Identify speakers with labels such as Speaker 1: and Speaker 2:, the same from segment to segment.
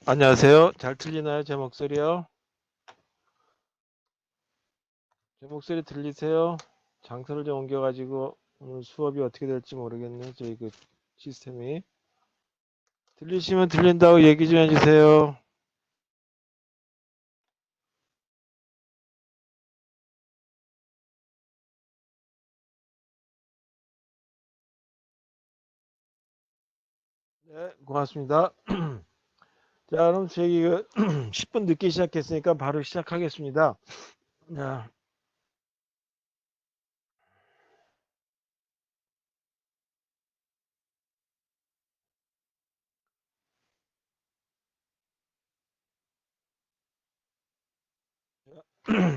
Speaker 1: 안녕하세요. 잘 들리나요? 제 목소리요? 제 목소리 들리세요? 장소를 좀 옮겨가지고 오늘 수업이 어떻게 될지 모르겠네. 저희 그 시스템이. 들리시면 들린다고 얘기 좀 해주세요. 네, 고맙습니다. 자, 그럼 저희 그 10분 늦게 시작했으니까 바로 시작하겠습니다. 자,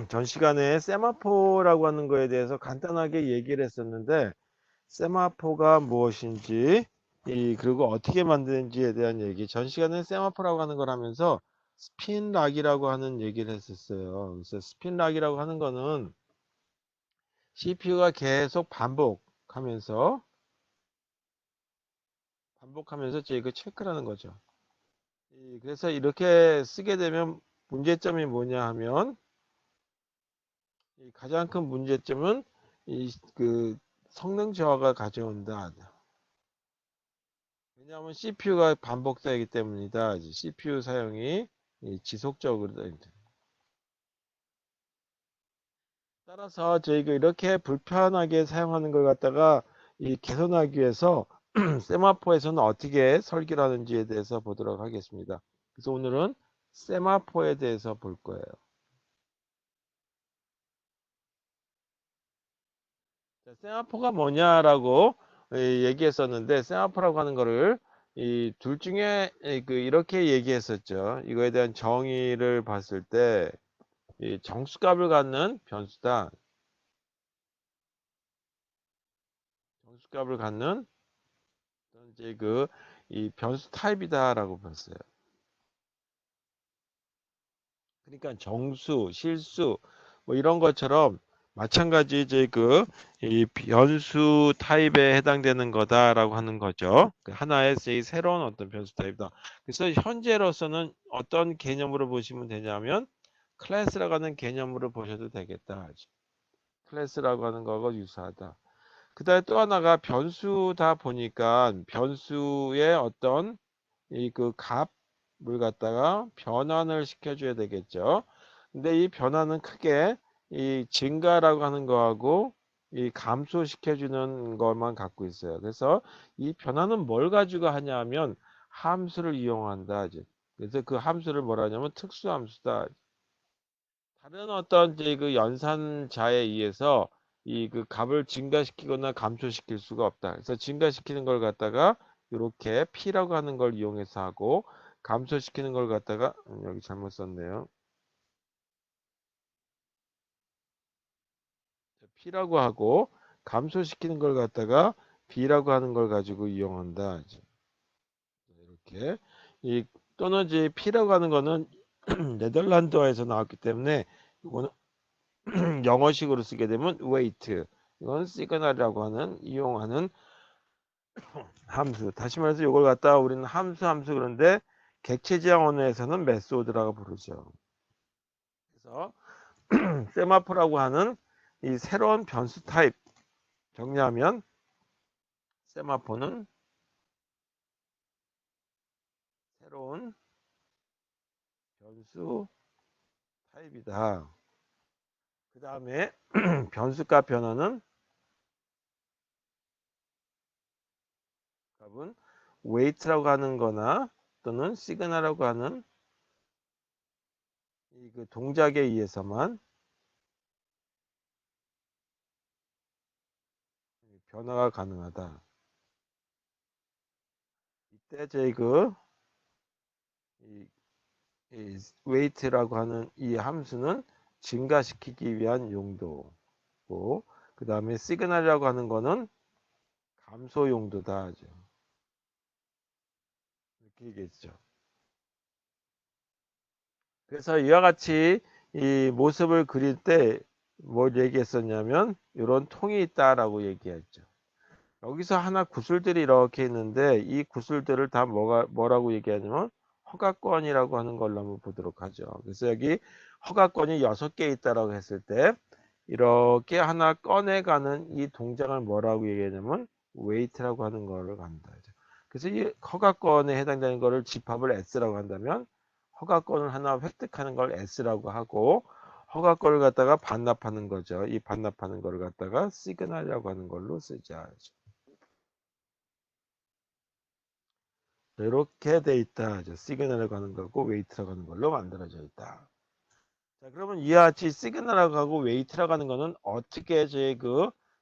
Speaker 1: 전 시간에 세마포라고 하는 거에 대해서 간단하게 얘기를 했었는데, 세마포가 무엇인지, 그리고 어떻게 만드는지에 대한 얘기. 전 시간에 세마포라고 하는 걸 하면서 스핀락이라고 하는 얘기를 했었어요. 그래서 스핀락이라고 하는 거는 CPU가 계속 반복하면서 저희가 체크를 하는 거죠. 그래서 이렇게 쓰게 되면 문제점이 뭐냐 하면, 가장 큰 문제점은 그 성능 저하가 가져온다. 왜냐하면 CPU가 반복되기 때문이다. CPU 사용이 지속적으로. 따라서 저희가 이렇게 불편하게 사용하는 걸 갖다가 개선하기 위해서 세마포에서는 어떻게 설계를 하는지에 대해서 보도록 하겠습니다. 그래서 오늘은 세마포에 대해서 볼 거예요. 자, 세마포가 뭐냐라고 얘기했었는데, 세마포라고 하는 거를 이 둘 중에 이렇게 얘기했었죠. 이거에 대한 정의를 봤을 때 이 정수값을 갖는 변수다. 정수값을 갖는 이제 이 변수 타입이다라고 봤어요. 그러니까 정수, 실수 뭐 이런 것처럼 마찬가지 이제 이 변수 타입에 해당되는 거다라고 하는 거죠. 하나의 새로운 어떤 변수 타입이다. 그래서 현재로서는 어떤 개념으로 보시면 되냐면 클래스라고 하는 개념으로 보셔도 되겠다. 클래스라고 하는 거하고 유사하다. 그 다음에 또 하나가 변수다 보니까 변수의 어떤 값을 갖다가 변환을 시켜줘야 되겠죠. 근데 이 변화는 크게 이 증가라고 하는 거하고 이 감소시켜주는 것만 갖고 있어요. 그래서 이 변화는 뭘 가지고 하냐 하면 함수를 이용한다. 그래서 그 함수를 뭐라 하냐면 특수함수다. 다른 어떤 이제 연산자에 의해서 값을 증가시키거나 감소시킬 수가 없다. 그래서 증가시키는 걸 갖다가 이렇게 P라고 하는 걸 이용해서 하고 감소시키는 걸 갖다가 여기 잘못 썼네요. P라고 하고 감소시키는 걸 갖다가 B라고 하는 걸 가지고 이용한다. 이렇게 또는 이제 P라고 하는 거는 네덜란드어에서 나왔기 때문에 이거는 영어식으로 쓰게 되면 weight. 이건 시그널이라고 하는 이용하는 함수. 다시 말해서 이걸 갖다가 우리는 함수 그런데 객체 지향 언어에서는 메소드라고 부르죠. 그래서 세마포라고 하는 이 새로운 변수 타입 정리하면 세마포는 새로운 변수 타입이다. 그 다음에 변수값 변화는 값은 weight라고 하는 거나 또는 시그널이라고 하는 그 동작에 의해서만 변화가 가능하다. 이때 저희 이, weight라고 하는 이 함수는 증가시키기 위한 용도고, 그 다음에 시그널이라고 하는 거는 감소 용도다. 이렇게 얘기했죠. 그래서 이와 같이 이 모습을 그릴 때 뭘 얘기했었냐면 이런 통이 있다라고 얘기했죠. 여기서 하나 구슬들이 이렇게 있는데 이 구슬들을 다 뭐라고 얘기하냐면 허가권이라고 하는 걸로 한번 보도록 하죠. 그래서 여기 허가권이 6개 있다라고 했을 때 이렇게 하나 꺼내가는 이 동작을 뭐라고 얘기하냐면 웨이트라고 하는 거를 간다. 그래서 이 허가권에 해당되는 거를 집합을 S라고 한다면 허가권을 하나 획득하는 걸 S라고 하고 허가권을 갖다가 반납하는 거죠. 이 반납하는 거를 갖다가 시그널이라고 하는 걸로 쓰자. 이렇게 돼 있다. 시그널이라고 하는 거고 웨이트라고 하는 걸로 만들어져 있다. 자, 그러면 이와 같이 시그널이라고 하고 웨이트라고 하는 거는 어떻게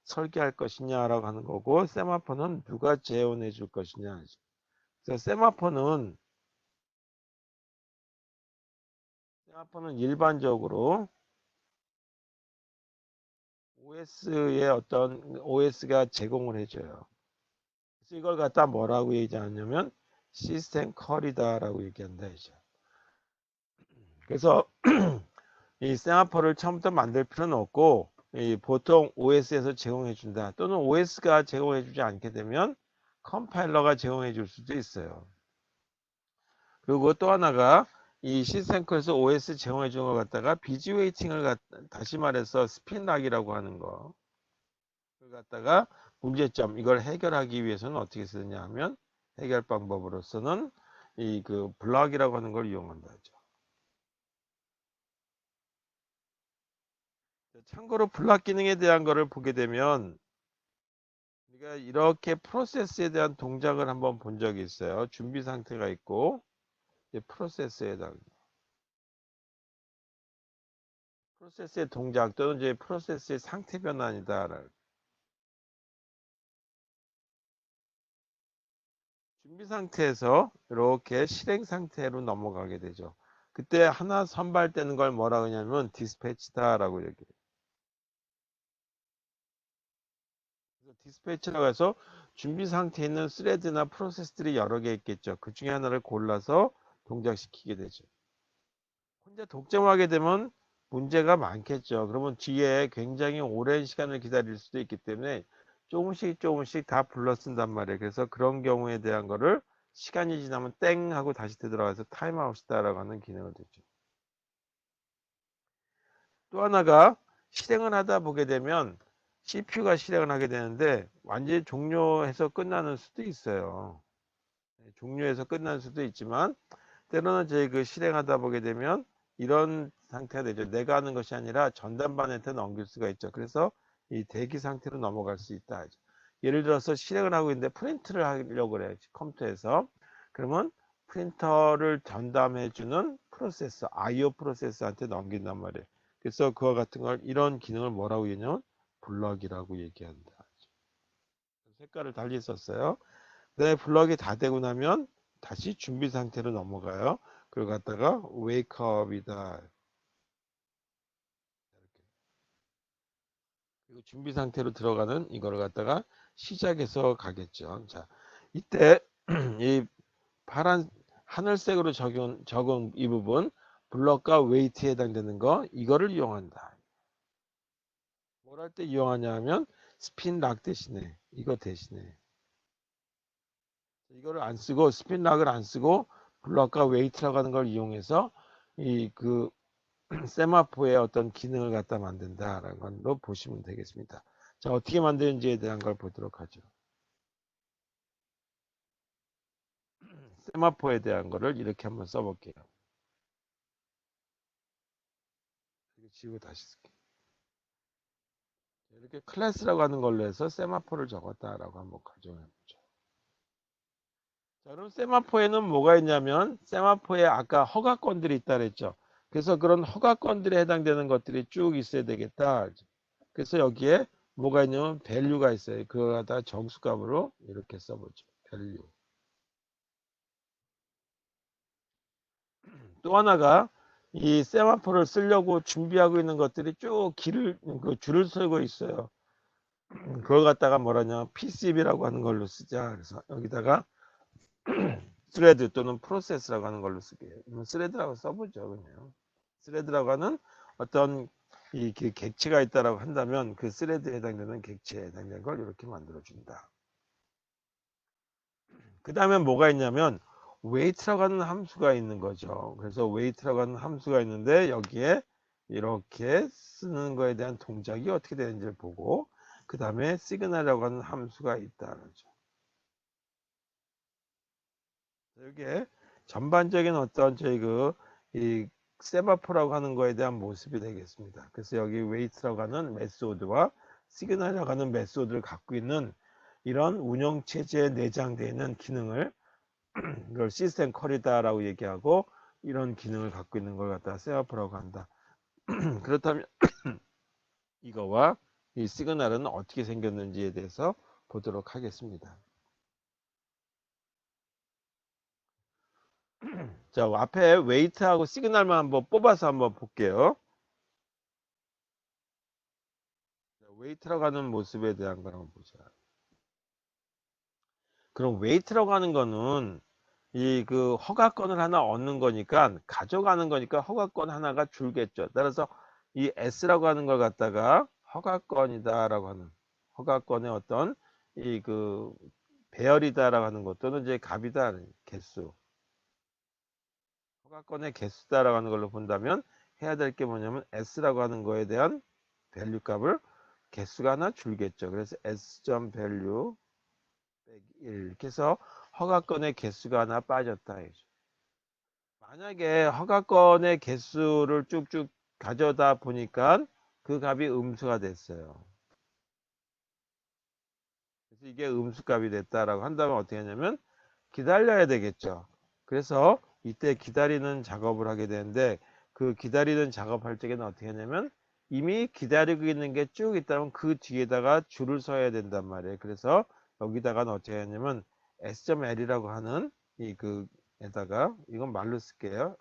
Speaker 1: 설계할 것이냐라고 하는 거고 세마포는 누가 재현해 줄 것이냐. 그래서 세마포는 일반적으로 OS의 어떤 OS가 제공을 해줘요. 그래서 이걸 갖다 뭐라고 얘기하냐면 시스템 컬이다라고 얘기한다. 이제. 그래서 이 세마포를 처음부터 만들 필요는 없고 보통 OS에서 제공해 준다. 또는 OS가 제공해 주지 않게 되면 컴파일러가 제공해 줄 수도 있어요. 그리고 또 하나가 이 시스템컬에서 OS 제공해 주는 것 갖다가 비지 웨이팅을 다시 말해서 스핀락이라고 하는 거. 그걸 갖다가 문제점 이걸 해결하기 위해서는 어떻게 쓰느냐 하면 해결 방법으로서는 이 블럭이라고 하는 걸 이용한다. 참고로 블락 기능에 대한 거를 보게 되면 우리가 이렇게 프로세스에 대한 동작을 한번 본 적이 있어요. 준비 상태가 있고 이제 프로세스의 동작 또는 이제 프로세스의 상태 변환이다. 준비 상태에서 이렇게 실행 상태로 넘어가게 되죠. 그때 하나 선발되는 걸 뭐라고 하냐면 디스패치다라고 얘기해요. 디스패치라고 해서 준비 상태에 있는 스레드나 프로세스들이 여러 개 있겠죠. 그 중에 하나를 골라서 동작시키게 되죠. 혼자 독점하게 되면 문제가 많겠죠. 그러면 뒤에 굉장히 오랜 시간을 기다릴 수도 있기 때문에 조금씩 다 불러 쓴단 말이에요. 그래서 그런 경우에 대한 거를 시간이 지나면 땡 하고 다시 되돌아가서 타임아웃이다라고 하는 기능을 두죠. 또 하나가 실행을 하다 보게 되면 CPU가 실행을 하게 되는데 완전히 종료해서 끝나는 수도 있어요. 종료해서 끝날 수도 있지만 때로는 저희 실행하다 보게 되면 이런 상태가 되죠. 내가 하는 것이 아니라 전담반한테 넘길 수가 있죠. 그래서 이 대기 상태로 넘어갈 수 있다. 예를 들어서 실행을 하고 있는데 프린트를 하려고 그래요. 컴퓨터에서. 그러면 프린터를 전담해주는 프로세서, IO 프로세서한테 넘긴단 말이에요. 그래서 그와 같은 걸 이런 기능을 뭐라고 얘기하냐면 블럭이라고 얘기한다. 색깔을 달리 썼어요. 네, 블럭이 다 되고 나면 다시 준비 상태로 넘어가요. 그걸 갖다가 웨이크업이다. 그리고 준비 상태로 들어가는 이거를 갖다가 시작해서 가겠죠. 자, 이때 이 파란 하늘색으로 적은 이 부분 블럭과 웨이트에 해당되는 거 이거를 이용한다. 뭘 할 때 이용하냐 하면 스핀 락 대신에 이거 대신에 이거를 안 쓰고 스핀 락을 안 쓰고 블럭과 웨이트라고 하는 걸 이용해서 이 세마포의 어떤 기능을 갖다 만든다라는 걸로 보시면 되겠습니다. 자, 어떻게 만드는지에 대한 걸 보도록 하죠. 세마포에 대한 거를 이렇게 한번 써볼게요. 이거 지우고 다시 쓸게요. 이렇게 클래스라고 하는 걸로 해서 세마포를 적었다라고 한번 가정해보죠. 자, 그럼 세마포에는 뭐가 있냐면 세마포에 아까 허가권들이 있다 그랬죠. 그래서 그런 허가권들에 해당되는 것들이 쭉 있어야 되겠다. 그래서 여기에 뭐가 있냐면 밸류가 있어요. 그거 갖다 정수값으로 이렇게 써보죠. 밸류. 또 하나가 이 세마포를 쓰려고 준비하고 있는 것들이 쭉 줄을 서고 있어요. 그걸 갖다가 뭐라냐 PCB라고 하는 걸로 쓰자. 그래서 여기다가 스레드 또는 프로세스라고 하는 걸로 쓰게. 스레드라고 써보죠, 그냥. 스레드라고 하는 어떤 객체가 있다라고 한다면 그 스레드에 해당되는 객체에 해당되는 걸 이렇게 만들어준다. 그 다음에 뭐가 있냐면 weight라고 하는 함수가 있는 거죠. 그래서 weight라고 하는 함수가 있는데 여기에 이렇게 쓰는 거에 대한 동작이 어떻게 되는지를 보고 그 다음에 signal이라고 하는 함수가 있다는 거죠. 이게 전반적인 어떤 저희 이 세마포라고 하는 거에 대한 모습이 되겠습니다. 그래서 여기 weight라고 하는 메소드와 signal이라고 하는 메소드를 갖고 있는 이런 운영 체제에 내장되어 있는 기능을 이걸 시스템 컬이다라고 얘기하고 이런 기능을 갖고 있는 걸 갖다가 세마포라고 한다. 그렇다면 이거와 이 시그널은 어떻게 생겼는지에 대해서 보도록 하겠습니다. 자, 앞에 웨이트하고 시그널만 한번 뽑아서 한번 볼게요. 웨이트라고 하는 모습에 대한 걸 한번 보자. 그럼 웨이트라고 하는 거는 이 허가권을 하나 얻는 거니까 가져가는 거니까 허가권 하나가 줄겠죠. 따라서 이 S라고 하는 걸 갖다가 허가권이다라고 하는 허가권의 어떤 배열이다라고 하는 것 또는 이제 값이다 개수 허가권의 개수다라고 하는 걸로 본다면 해야 될 게 뭐냐면 S라고 하는 거에 대한 밸류 값을 개수가 하나 줄겠죠. 그래서 S.value 1 이렇게 해서 허가권의 개수가 하나 빠졌다. 만약에 허가권의 개수를 쭉쭉 가져다 보니까 그 값이 음수가 됐어요. 그래서 이게 음수값이 됐다라고 한다면 어떻게 하냐면 기다려야 되겠죠. 그래서 이때 기다리는 작업을 하게 되는데 그 기다리는 작업할 적에는 어떻게 하냐면 이미 기다리고 있는 게 쭉 있다면 그 뒤에다가 줄을 서야 된단 말이에요. 그래서 여기다가는 어떻게 하냐면 S.L이라고 하는 에다가 이건 말로 쓸게요.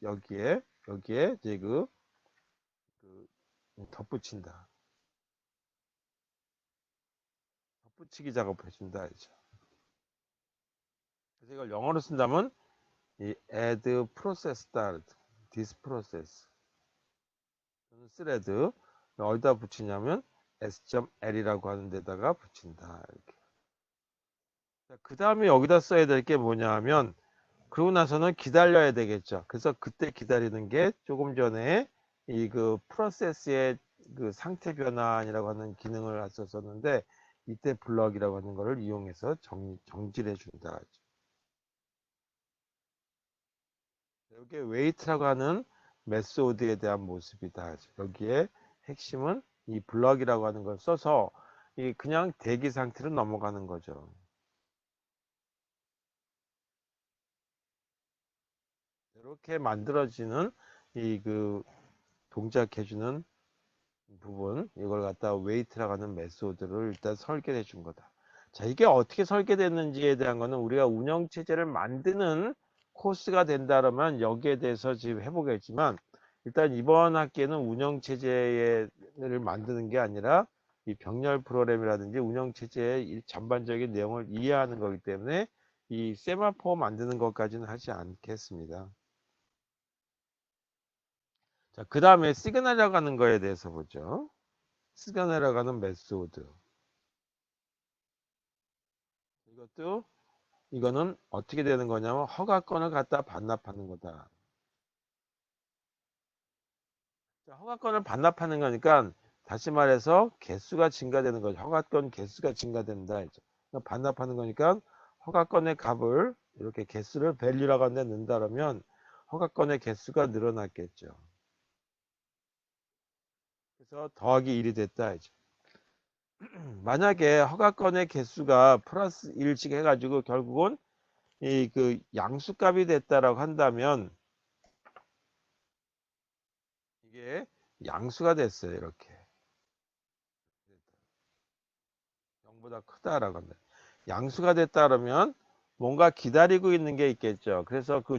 Speaker 1: 여기에 이제 그 덧붙인다. 덧붙이기 작업을 해준다. 그래서 이걸 영어로 쓴다면 이 add process start, this process, thread 어디다 붙이냐면 s.l이라고 하는 데다가 붙인다. 이렇게. 그 다음에 여기다 써야 될 게 뭐냐 하면 그러고 나서는 기다려야 되겠죠. 그래서 그때 기다리는 게 조금 전에 프로세스의 상태 변환이라고 하는 기능을 썼었는데 이때 블럭이라고 하는 것을 이용해서 정지해 준다. 여기에 웨이트라고 하는 메소드에 대한 모습이다. 여기에 핵심은 이 블럭이라고 하는 걸 써서 그냥 대기 상태로 넘어가는 거죠. 이렇게 만들어지는 동작해주는 부분 이걸 갖다 웨이트라고 하는 메소드를 일단 설계해 준 거다. 자, 이게 어떻게 설계됐는지에 대한 거는 우리가 운영 체제를 만드는 코스가 된다면 여기에 대해서 지금 해보겠지만 일단 이번 학기에는 운영 체제를 만드는 게 아니라 이 병렬 프로그램이라든지 운영 체제의 전반적인 내용을 이해하는 거기 때문에 이 세마포 만드는 것까지는 하지 않겠습니다. 자, 그 다음에 시그널이라고 하는 거에 대해서 보죠. 시그널이라고 하는 메소드. 이거는 어떻게 되는 거냐면 허가권을 갖다 반납하는 거다. 자, 허가권을 반납하는 거니까 다시 말해서 개수가 증가되는 거죠. 허가권 개수가 증가된다. 그러니까 반납하는 거니까 허가권의 값을 이렇게 개수를 밸류라고 하는 데 넣는다 그러면 허가권의 개수가 늘어났겠죠. 그래서 더하기 1이 됐다. 만약에 허가권의 개수가 플러스 1씩 해가지고 결국은 양수값이 됐다라고 한다면 이게 양수가 됐어요. 이렇게 0보다 크다라고 합니다. 양수가 됐다 그러면 뭔가 기다리고 있는 게 있겠죠. 그래서 그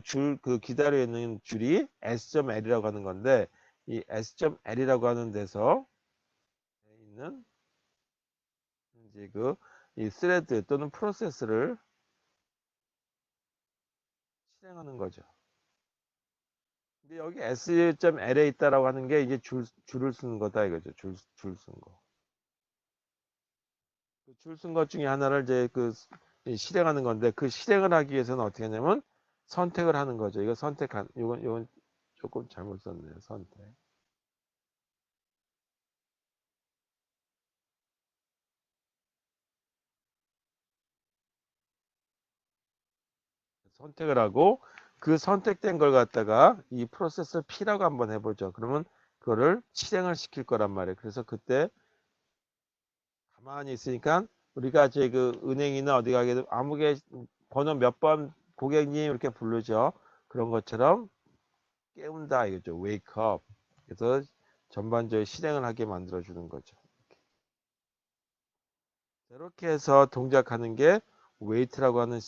Speaker 1: 기다려 있는 줄이 S.L이라고 하는 건데 이 S.L이라고 하는 데서 있는 이제 이 스레드 또는 프로세스를 실행하는 거죠. 근데 여기 S.L에 있다라고 하는 게 이제 줄을 쓰는 거다 이거죠. 줄 쓴 거. 줄 쓴 것 중에 하나를 이제 실행하는 건데 그 실행을 하기 위해서는 어떻게 하냐면 선택을 하는 거죠. 이거 선택한, 이건 조금 잘못 썼네요. 선택. 선택을 하고 그 선택된 걸 갖다가 이 프로세스 P라고 한번 해보죠. 그러면 그거를 실행을 시킬 거란 말이에요. 그래서 그때 가만히 있으니까 우리가 제 그 은행이나 어디 가게 되면 아무개 번호 몇 번 고객님 이렇게 부르죠. 그런 것처럼 깨운다 이거죠. wake up. 그래서 전반적으로 실행을 하게 만들어 주는 거죠. 이렇게 해서 동작하는 게 wait라고 하는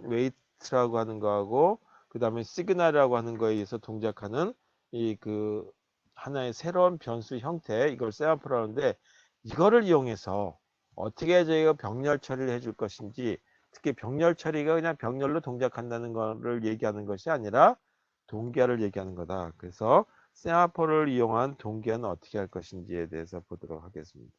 Speaker 1: wait라고 하는 거하고 그 다음에 signal이라고 하는 거에 의해서 동작하는 이 그 하나의 새로운 변수 형태 이걸 샘플을 하는데 이거를 이용해서 어떻게 저희가 병렬 처리를 해줄 것인지 특히 병렬 처리가 그냥 병렬로 동작한다는 거를 얘기하는 것이 아니라 동기화를 얘기하는 거다. 그래서 세마포를 이용한 동기화는 어떻게 할 것인지에 대해서 보도록 하겠습니다.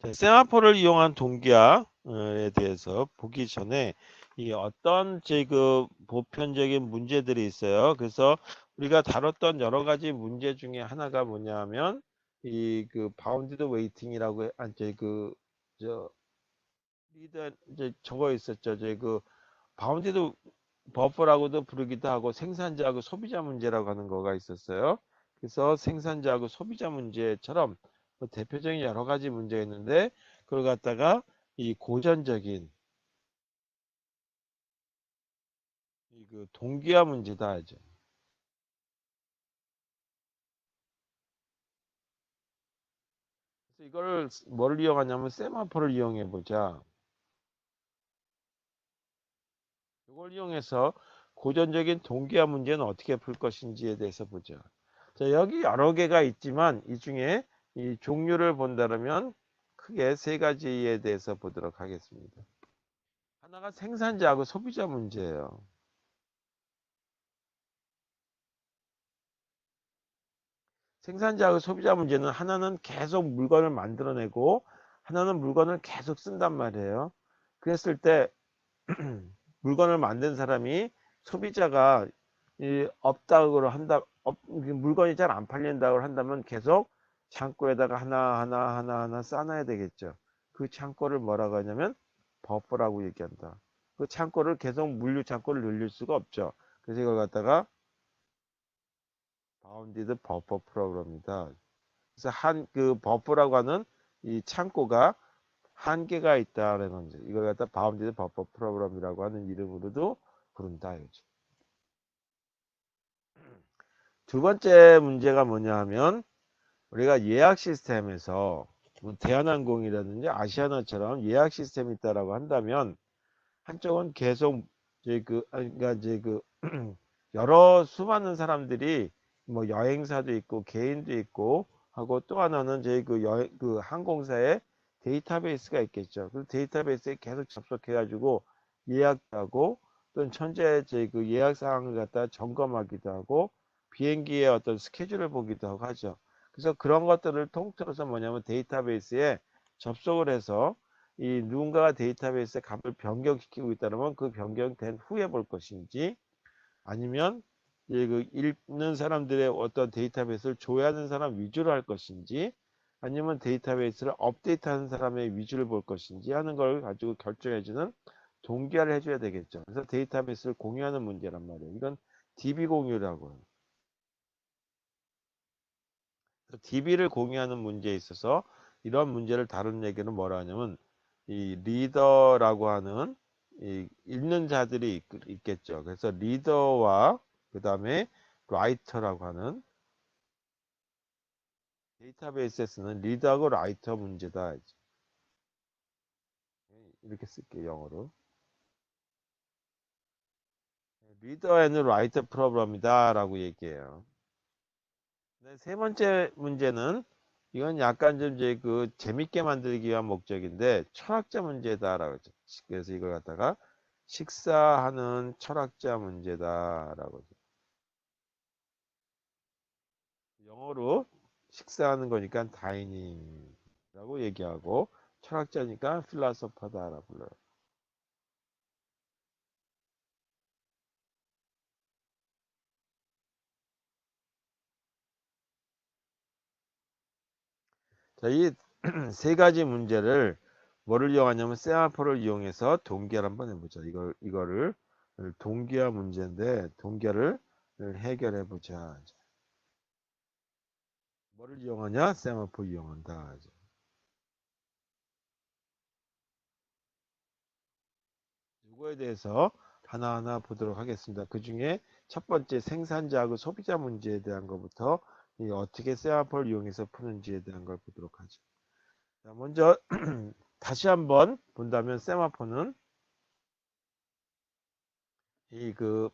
Speaker 1: 자, 세마포를 이용한 동기화에 대해서 보기 전에 이 어떤 그 보편적인 문제들이 있어요. 그래서 우리가 다뤘던 여러 가지 문제 중에 하나가 뭐냐면 이 그 바운디드 웨이팅이라고 이제 그저 리더 이제 적어 있었죠. 이제 그 바운디드 버퍼라고도 부르기도 하고 생산자하고 소비자 문제라고 하는 거가 있었어요. 그래서 생산자하고 소비자 문제처럼 뭐 대표적인 여러 가지 문제가 있는데 그걸 갖다가 이 고전적인 이 그 동기화 문제다 하죠. 그래서 이걸 뭘 이용하냐면 세마포를 이용해 보자. 이걸 이용해서 고전적인 동기화 문제는 어떻게 풀 것인지에 대해서 보죠. 자, 여기 여러 개가 있지만 이 중에 이 종류를 본다면 크게 세 가지에 대해서 보도록 하겠습니다. 하나가 생산자하고 소비자 문제예요. 생산자하고 소비자 문제는 하나는 계속 물건을 만들어내고 하나는 물건을 계속 쓴단 말이에요. 그랬을 때 물건을 만든 사람이 소비자가 없다고 한다, 물건이 잘 안 팔린다고 한다면 계속 창고에다가 하나 쌓아놔야 되겠죠. 그 창고를 뭐라고 하냐면 버퍼라고 얘기한다. 그 창고를 계속 물류 창고를 늘릴 수가 없죠. 그래서 이걸 갖다가 바운디드 버퍼 프로그램이다. 그래서 그 버퍼라고 하는 이 창고가 한계가 있다라는 거죠. 이걸 갖다 바운디드 버퍼 프로그램이라고 하는 이름으로도 부른다 이거죠. 두 번째 문제가 뭐냐 하면 우리가 예약 시스템에서 뭐 대한항공이라든지 아시아나처럼 예약 시스템이 있다라고 한다면 한쪽은 계속 이제 그러니까 이제 여러 수많은 사람들이 뭐 여행사도 있고 개인도 있고 하고 또 하나는 이제 그 항공사의 데이터베이스가 있겠죠. 그 데이터베이스에 계속 접속해가지고 예약하고 또 현재 그 예약 사항을 갖다 점검하기도 하고 비행기의 어떤 스케줄을 보기도 하고 하죠. 그래서 그런 것들을 통틀어서 뭐냐면 데이터베이스에 접속을 해서 이 누군가가 데이터베이스에 값을 변경시키고 있다면 그 변경된 후에 볼 것인지 아니면 그 읽는 사람들의 어떤 데이터베이스를 조회하는 사람 위주로 할 것인지 아니면 데이터베이스를 업데이트하는 사람의 위주를 볼 것인지 하는 걸 가지고 결정해주는 동기화를 해줘야 되겠죠. 그래서 데이터베이스를 공유하는 문제란 말이에요. 이건 DB 공유라고 해요. DB를 공유하는 문제에 있어서 이런 문제를 다룬 얘기는 뭐라 하냐면 이 리더라고 하는 이 읽는 자들이 있겠죠. 그래서 리더와 그 다음에 라이터라고 하는 데이터베이스에서는 리더하고 라이터 문제다. 이렇게 쓸게요, 영어로. 리더 앤 라이터 프로블럼이다 라고 얘기해요. 네, 세 번째 문제는 이건 약간 좀 이제 재밌게 만들기 위한 목적인데 철학자 문제다라고 했죠. 그래서 이걸 갖다가 식사하는 철학자 문제다라고 했죠. 영어로 식사하는 거니까 다이닝이라고 얘기하고 철학자니까 필라소파다라고 불러요. 자, 이 세 가지 문제를 뭐를 이용하냐면 세마포를 이용해서 동기화를 한번 해보자. 이거를 동기화 문제인데 동기화를 해결해 보자. 뭐를 이용하냐? 세마포 이용한다. 이거에 대해서 하나하나 보도록 하겠습니다. 그 중에 첫 번째 생산자하고 소비자 문제에 대한 것부터 어떻게 세마포를 이용해서 푸는지에 대한 걸 보도록 하죠. 자, 먼저 다시 한번 본다면 세마포는 이 그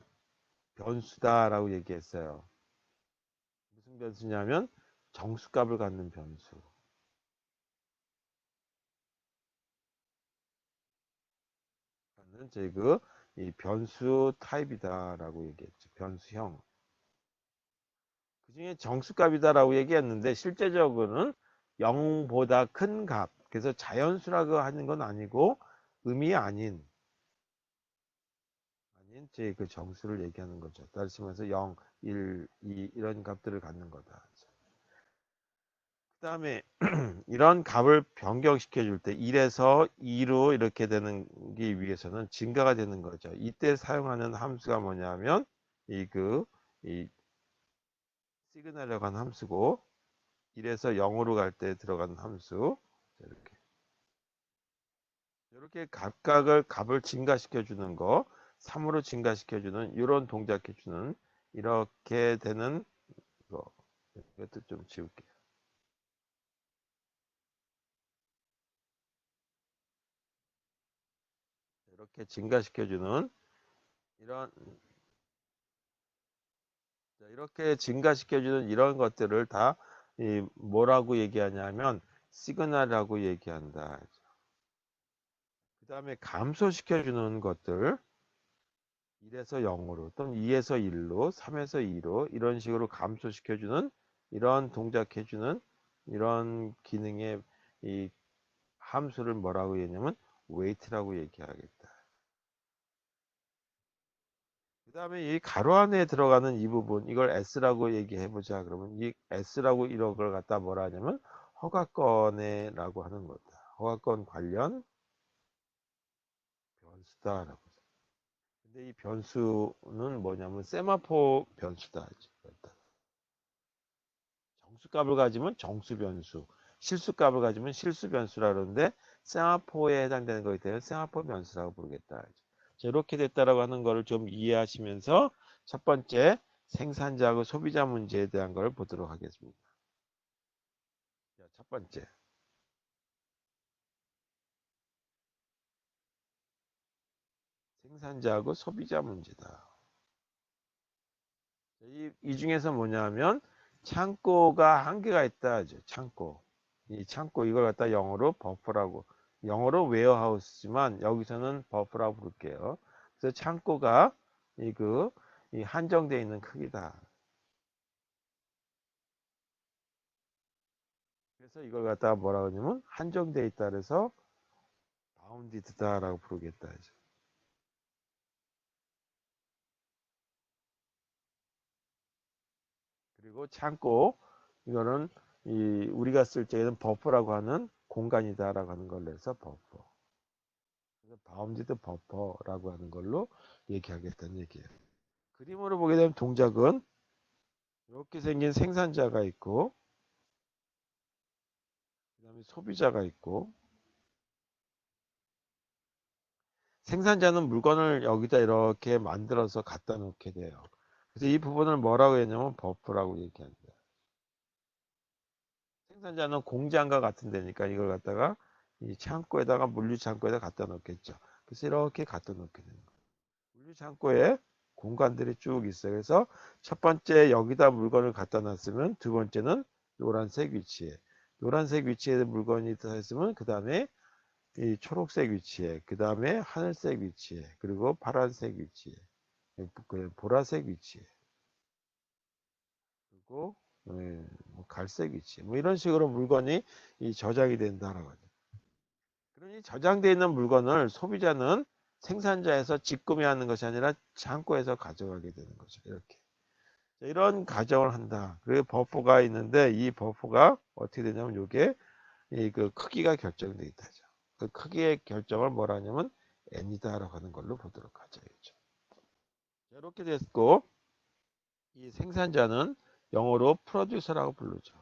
Speaker 1: 변수다라고 얘기했어요. 무슨 변수냐면 정수값을 갖는 변수. 저희 이 변수 타입이다라고 얘기했죠. 변수형. 그 중에 정수값이다라고 얘기했는데 실제적으로는 0보다 큰 값. 그래서 자연수라고 하는 건 아니고 의미 아닌 제 그 정수를 얘기하는 거죠. 다시 말해서 0, 1, 2 이런 값들을 갖는 거다. 그 다음에 이런 값을 변경시켜 줄 때 1에서 2로 이렇게 되는 게 위해서는 증가가 되는 거죠. 이때 사용하는 함수가 뭐냐면 이 시그널이라고 하는 함수고 1에서 0으로 갈 때 들어가는 함수 이렇게 각각을 값을 증가시켜 주는 거 3으로 증가시켜 주는 이런 동작해 주는 이렇게 되는 거 이것도 좀 지울게요. 이렇게 증가시켜 주는 이런 이렇게 증가시켜 주는 이런 것들을 다 뭐라고 얘기하냐면 시그널이라고 얘기한다. 그 다음에 감소시켜 주는 것들 1에서 0으로 또는 2에서 1로 3에서 2로 이런 식으로 감소시켜 주는 이런 동작해 주는 이런 기능의 이 함수를 뭐라고 얘기하냐면 weight라고 얘기하겠다. 그 다음에 이 가로 안에 들어가는 이 부분 이걸 S라고 얘기해 보자. 그러면 이 S라고 이런 걸 갖다 뭐라 하냐면 허가권에라고 하는 거다. 허가권 관련 변수다라고. 근데 이 변수는 뭐냐면 세마포 변수다. 정수값을 가지면 정수 변수, 실수값을 가지면 실수 변수라 그러는데 세마포에 해당되는 거기 때문에 세마포 변수라고 부르겠다. 자, 이렇게 됐다라고 하는 거를 좀 이해하시면서 첫 번째 생산자하고 소비자 문제에 대한 걸 보도록 하겠습니다. 자, 첫 번째 생산자하고 소비자 문제다. 이 중에서 뭐냐면 창고가 한계가 있다 하죠. 창고. 이 창고 이걸 갖다 영어로 버퍼라고 영어로 웨어하우스지만 여기서는 버퍼라고 부를게요. 그래서 창고가 이 한정되어 있는 크기다. 그래서 이걸 갖다가 뭐라 그러냐면 한정되어 있다 그래서 바운디드다라고 부르겠다 하죠. 그리고 창고 이거는 우리가 쓸 적에는 버퍼라고 하는 공간이다라고 하는 걸 내서 버퍼. 그래서 바운디드 버퍼라고 하는 걸로 얘기하겠다는 얘기예요. 그림으로 보게 되면 동작은 이렇게 생긴 생산자가 있고 그다음에 소비자가 있고 생산자는 물건을 여기다 이렇게 만들어서 갖다 놓게 돼요. 그래서 이 부분을 뭐라고 했냐면 버프라고 얘기합니다. 생산자는 공장과 같은 데니까 이걸 갖다가 이 창고에다가 물류 창고에다 갖다 놓겠죠. 그래서 이렇게 갖다 놓게 되는 거예요. 물류 창고에 공간들이 쭉 있어요. 그래서 첫 번째 여기다 물건을 갖다 놨으면 두 번째는 노란색 위치에 노란색 위치에 물건이 있으면 그 다음에 이 초록색 위치에 그 다음에 하늘색 위치에 그리고 파란색 위치에 보라색 위치에 그리고 뭐 갈색 위치에 뭐 이런 식으로 물건이 저장이 된다라고 하죠. 그러니 저장되어 있는 물건을 소비자는 생산자에서 직구매하는 것이 아니라 창고에서 가져가게 되는 거죠. 이렇게 이런 가정을 한다. 그리고 버퍼가 있는데 이 버퍼가 어떻게 되냐면 이게 이 그 크기가 결정돼 있다죠. 그 크기의 결정을 뭐라 하냐면 n이다라고 하는 걸로 보도록 하죠. 그렇죠? 이렇게 됐고, 이 생산자는 영어로 프로듀서라고 부르죠.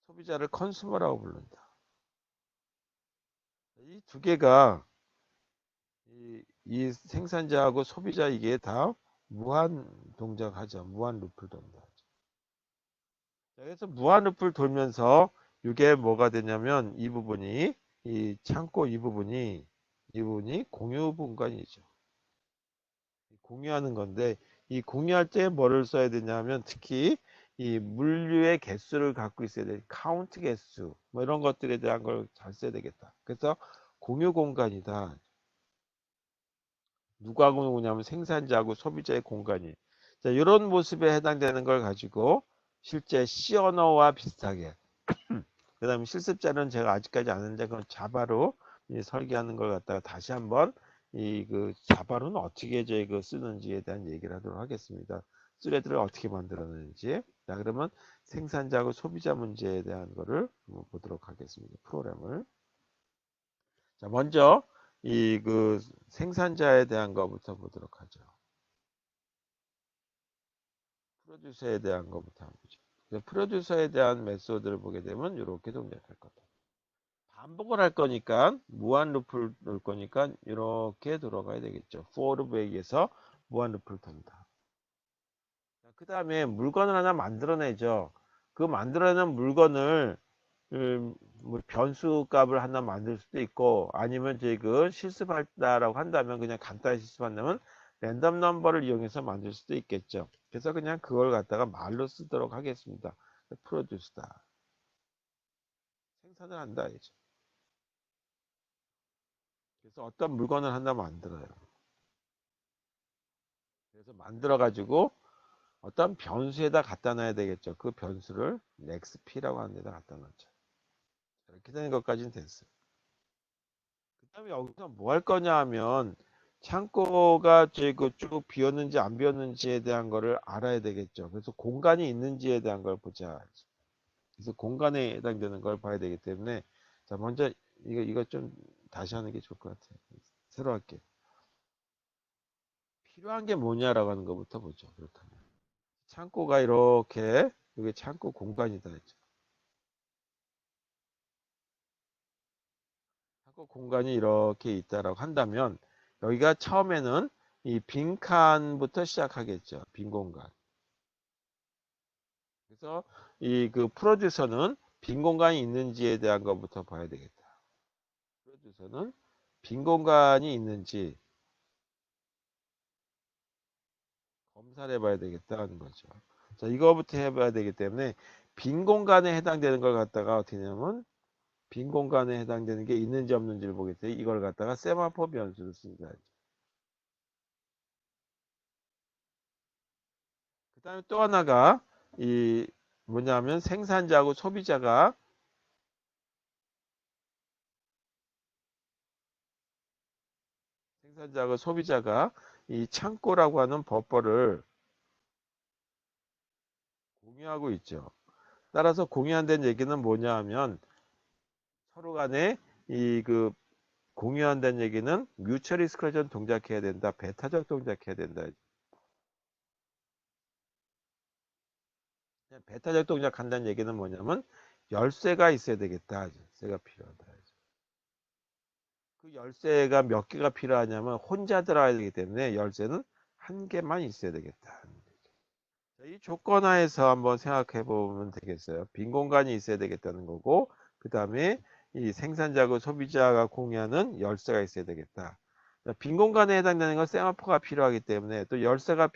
Speaker 1: 소비자를 컨슈머라고 부른다. 이 두 개가 이 생산자하고 소비자 이게 다 무한 동작하죠. 무한 루프를 돈다. 그래서 무한 루프를 돌면서 이게 뭐가 되냐면 이 창고 이 부분이 공유 공간이죠. 공유하는 건데 이 공유할 때 뭐를 써야 되냐면 특히 이 물류의 개수를 갖고 있어야 돼. 카운트 개수 뭐 이런 것들에 대한 걸 잘 써야 되겠다. 그래서 공유 공간이다. 누가 공유냐면 생산자하고 소비자의 공간이. 자, 이런 모습에 해당되는 걸 가지고 실제 C 언어와 비슷하게 그 다음에 실습자는 제가 아직까지 안 했는데 그건 자바로 설계하는 걸 갖다가 다시 한번 이 그 자바로는 어떻게 저희 그 쓰는지에 대한 얘기를 하도록 하겠습니다. 스레드를 어떻게 만들었는지. 자, 그러면 생산자하고 소비자 문제에 대한 거를 보도록 하겠습니다. 프로그램을. 자, 먼저 이 그 생산자에 대한 거부터 보도록 하죠. 프로듀서에 대한 거부터 한번 보죠. 프로듀서에 대한 메소드를 보게 되면 이렇게 동작할 거다. 반복을 할 거니까 무한 루프를 넣을 거니까 이렇게 돌아가야 되겠죠. for loop에서 무한 루프를 돈다. 그 다음에 물건을 하나 만들어내죠. 그 만들어낸 물건을 뭐 변수 값을 하나 만들 수도 있고 아니면 저희 그 실습한다라고 한다면 그냥 간단히 실습한다면 랜덤 넘버를 이용해서 만들 수도 있겠죠. 그래서 그냥 그걸 갖다가 말로 쓰도록 하겠습니다. 프로듀스다. 생산을 한다. 이죠. 그래서 어떤 물건을 하나 만들어요. 그래서 만들어 가지고 어떤 변수에다 갖다 놔야 되겠죠. 그 변수를 nextp라고 하는 데다 갖다 놓죠. 이렇게 되는 것까지는 됐어요. 그 다음에 여기서 뭐 할 거냐 하면 창고가 쭉 비었는지 안 비었는지에 대한 거를 알아야 되겠죠. 그래서 공간이 있는지에 대한 걸 보자. 그래서 공간에 해당되는 걸 봐야 되기 때문에 자 먼저 이거 좀 다시 하는 게 좋을 것 같아요. 새로 할게요. 필요한 게 뭐냐라고 하는 것부터 보죠. 그렇다면 창고가 이렇게 이게 창고 공간이다 했죠. 창고 공간이 이렇게 있다라고 한다면 여기가 처음에는 이 빈칸부터 시작하겠죠. 빈 공간. 그래서 이 그 프로듀서는 빈 공간이 있는지에 대한 것부터 봐야 되겠다. 프로듀서는 빈 공간이 있는지 검사를 해봐야 되겠다는 거죠. 자, 이거부터 해봐야 되기 때문에 빈 공간에 해당되는 걸 갖다가 어떻게 하냐면 빈 공간에 해당되는 게 있는지 없는지를 보기 때문에 이걸 갖다가 세마포 변수를 쓴다. 그 다음에 또 하나가 이 뭐냐면 생산자하고 소비자가 이 창고라고 하는 버퍼를 공유하고 있죠. 따라서 공유한다는 얘기는 뭐냐 하면 서로 간에 이 그 공유한다는 얘기는 뮤처리 스크래전 동작해야 된다. 배타적 동작해야 된다. 배타적 동작한다는 얘기는 뭐냐면 열쇠가 있어야 되겠다. 열쇠가 필요하다. 그 열쇠가 몇 개가 필요하냐면 혼자 들어가야 되기 때문에 열쇠는 한 개만 있어야 되겠다. 이 조건 하에서 한번 생각해 보면 되겠어요. 빈 공간이 있어야 되겠다는 거고, 그 다음에 이 생산자하고 소비자가 공유하는 열쇠가 있어야 되겠다. 빈 공간에 해당되는 건 세마포가 필요하기 때문에 또 열쇠가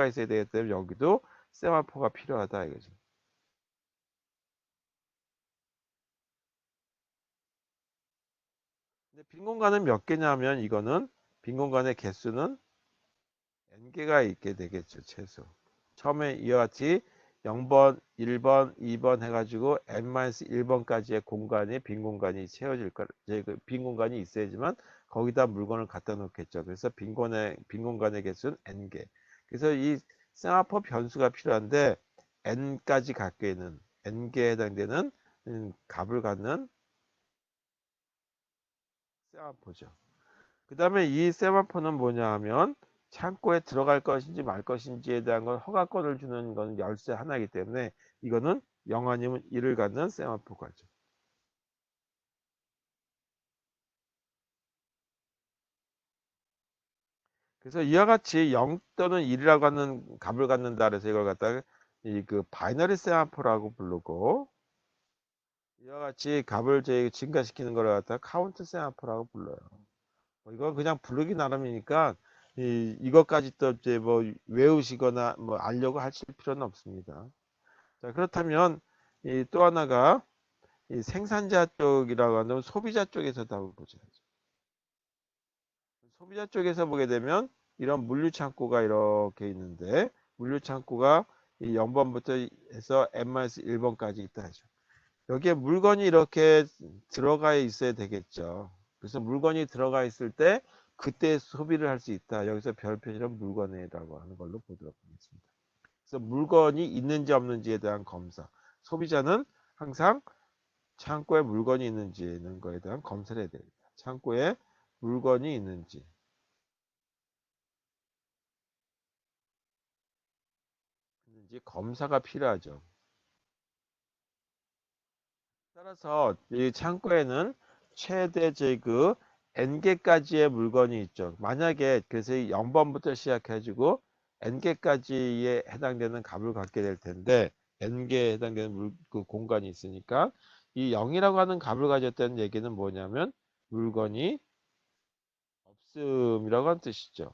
Speaker 1: 있어야 되기 때문에 여기도 세마포가 필요하다 이거죠. 근데 빈 공간은 몇 개냐면 이거는 빈 공간의 개수는 n개가 있게 되겠죠, 최소. 처음에 이와 같이 0번, 1번, 2번 해가지고 n-1번까지의 공간이 빈 공간이 채워질 거, 빈 공간이 있어야지만 거기다 물건을 갖다 놓겠죠. 그래서 빈 공간의 개수는 n개. 그래서 이 세마포 변수가 필요한데 n까지 갖게 있는 n개에 해당되는 값을 갖는 세마포죠. 그 다음에 이 세마포는 뭐냐 하면 창고에 들어갈 것인지 말 것인지에 대한 건 허가권을 주는 건 열쇠 하나이기 때문에 이거는 0 아니면 1을 갖는 세마포가죠. 그래서 이와 같이 0 또는 1이라고 하는 값을 갖는다 그래서 이걸 갖다가 이 그 바이너리 세마포라고 부르고 이와 같이 값을 증가시키는 걸 갖다가 카운트 세마포라고 불러요. 이건 그냥 부르기 나름이니까 이것까지 또 이제 뭐 외우시거나 뭐 알려고 하실 필요는 없습니다. 자, 그렇다면 이 또 하나가 이 생산자 쪽이라고 하면 소비자 쪽에서도 한번 보죠. 소비자 쪽에서 보게 되면 이런 물류 창고가 이렇게 있는데 물류 창고가 이 0번부터 해서 n-1번까지 있다 하죠. 여기에 물건이 이렇게 들어가 있어야 되겠죠. 그래서 물건이 들어가 있을 때 그때 소비를 할 수 있다. 여기서 별표처럼 물건이라고 하는 걸로 보도록 하겠습니다. 그래서 물건이 있는지 없는지에 대한 검사. 소비자는 항상 창고에 물건이 있는지 있는 거에 대한 검사를 해야 됩니다. 창고에 물건이 있는지 검사가 필요하죠. 따라서 이 창고에는 최대 그 n개까지의 물건이 있죠. 만약에 그래서 0번부터 시작해가지고 n개까지에 해당되는 값을 갖게 될 텐데 n개에 해당되는 그 공간이 있으니까 이 0이라고 하는 값을 가졌다는 얘기는 뭐냐면 물건이 없음이라고 하는 뜻이죠.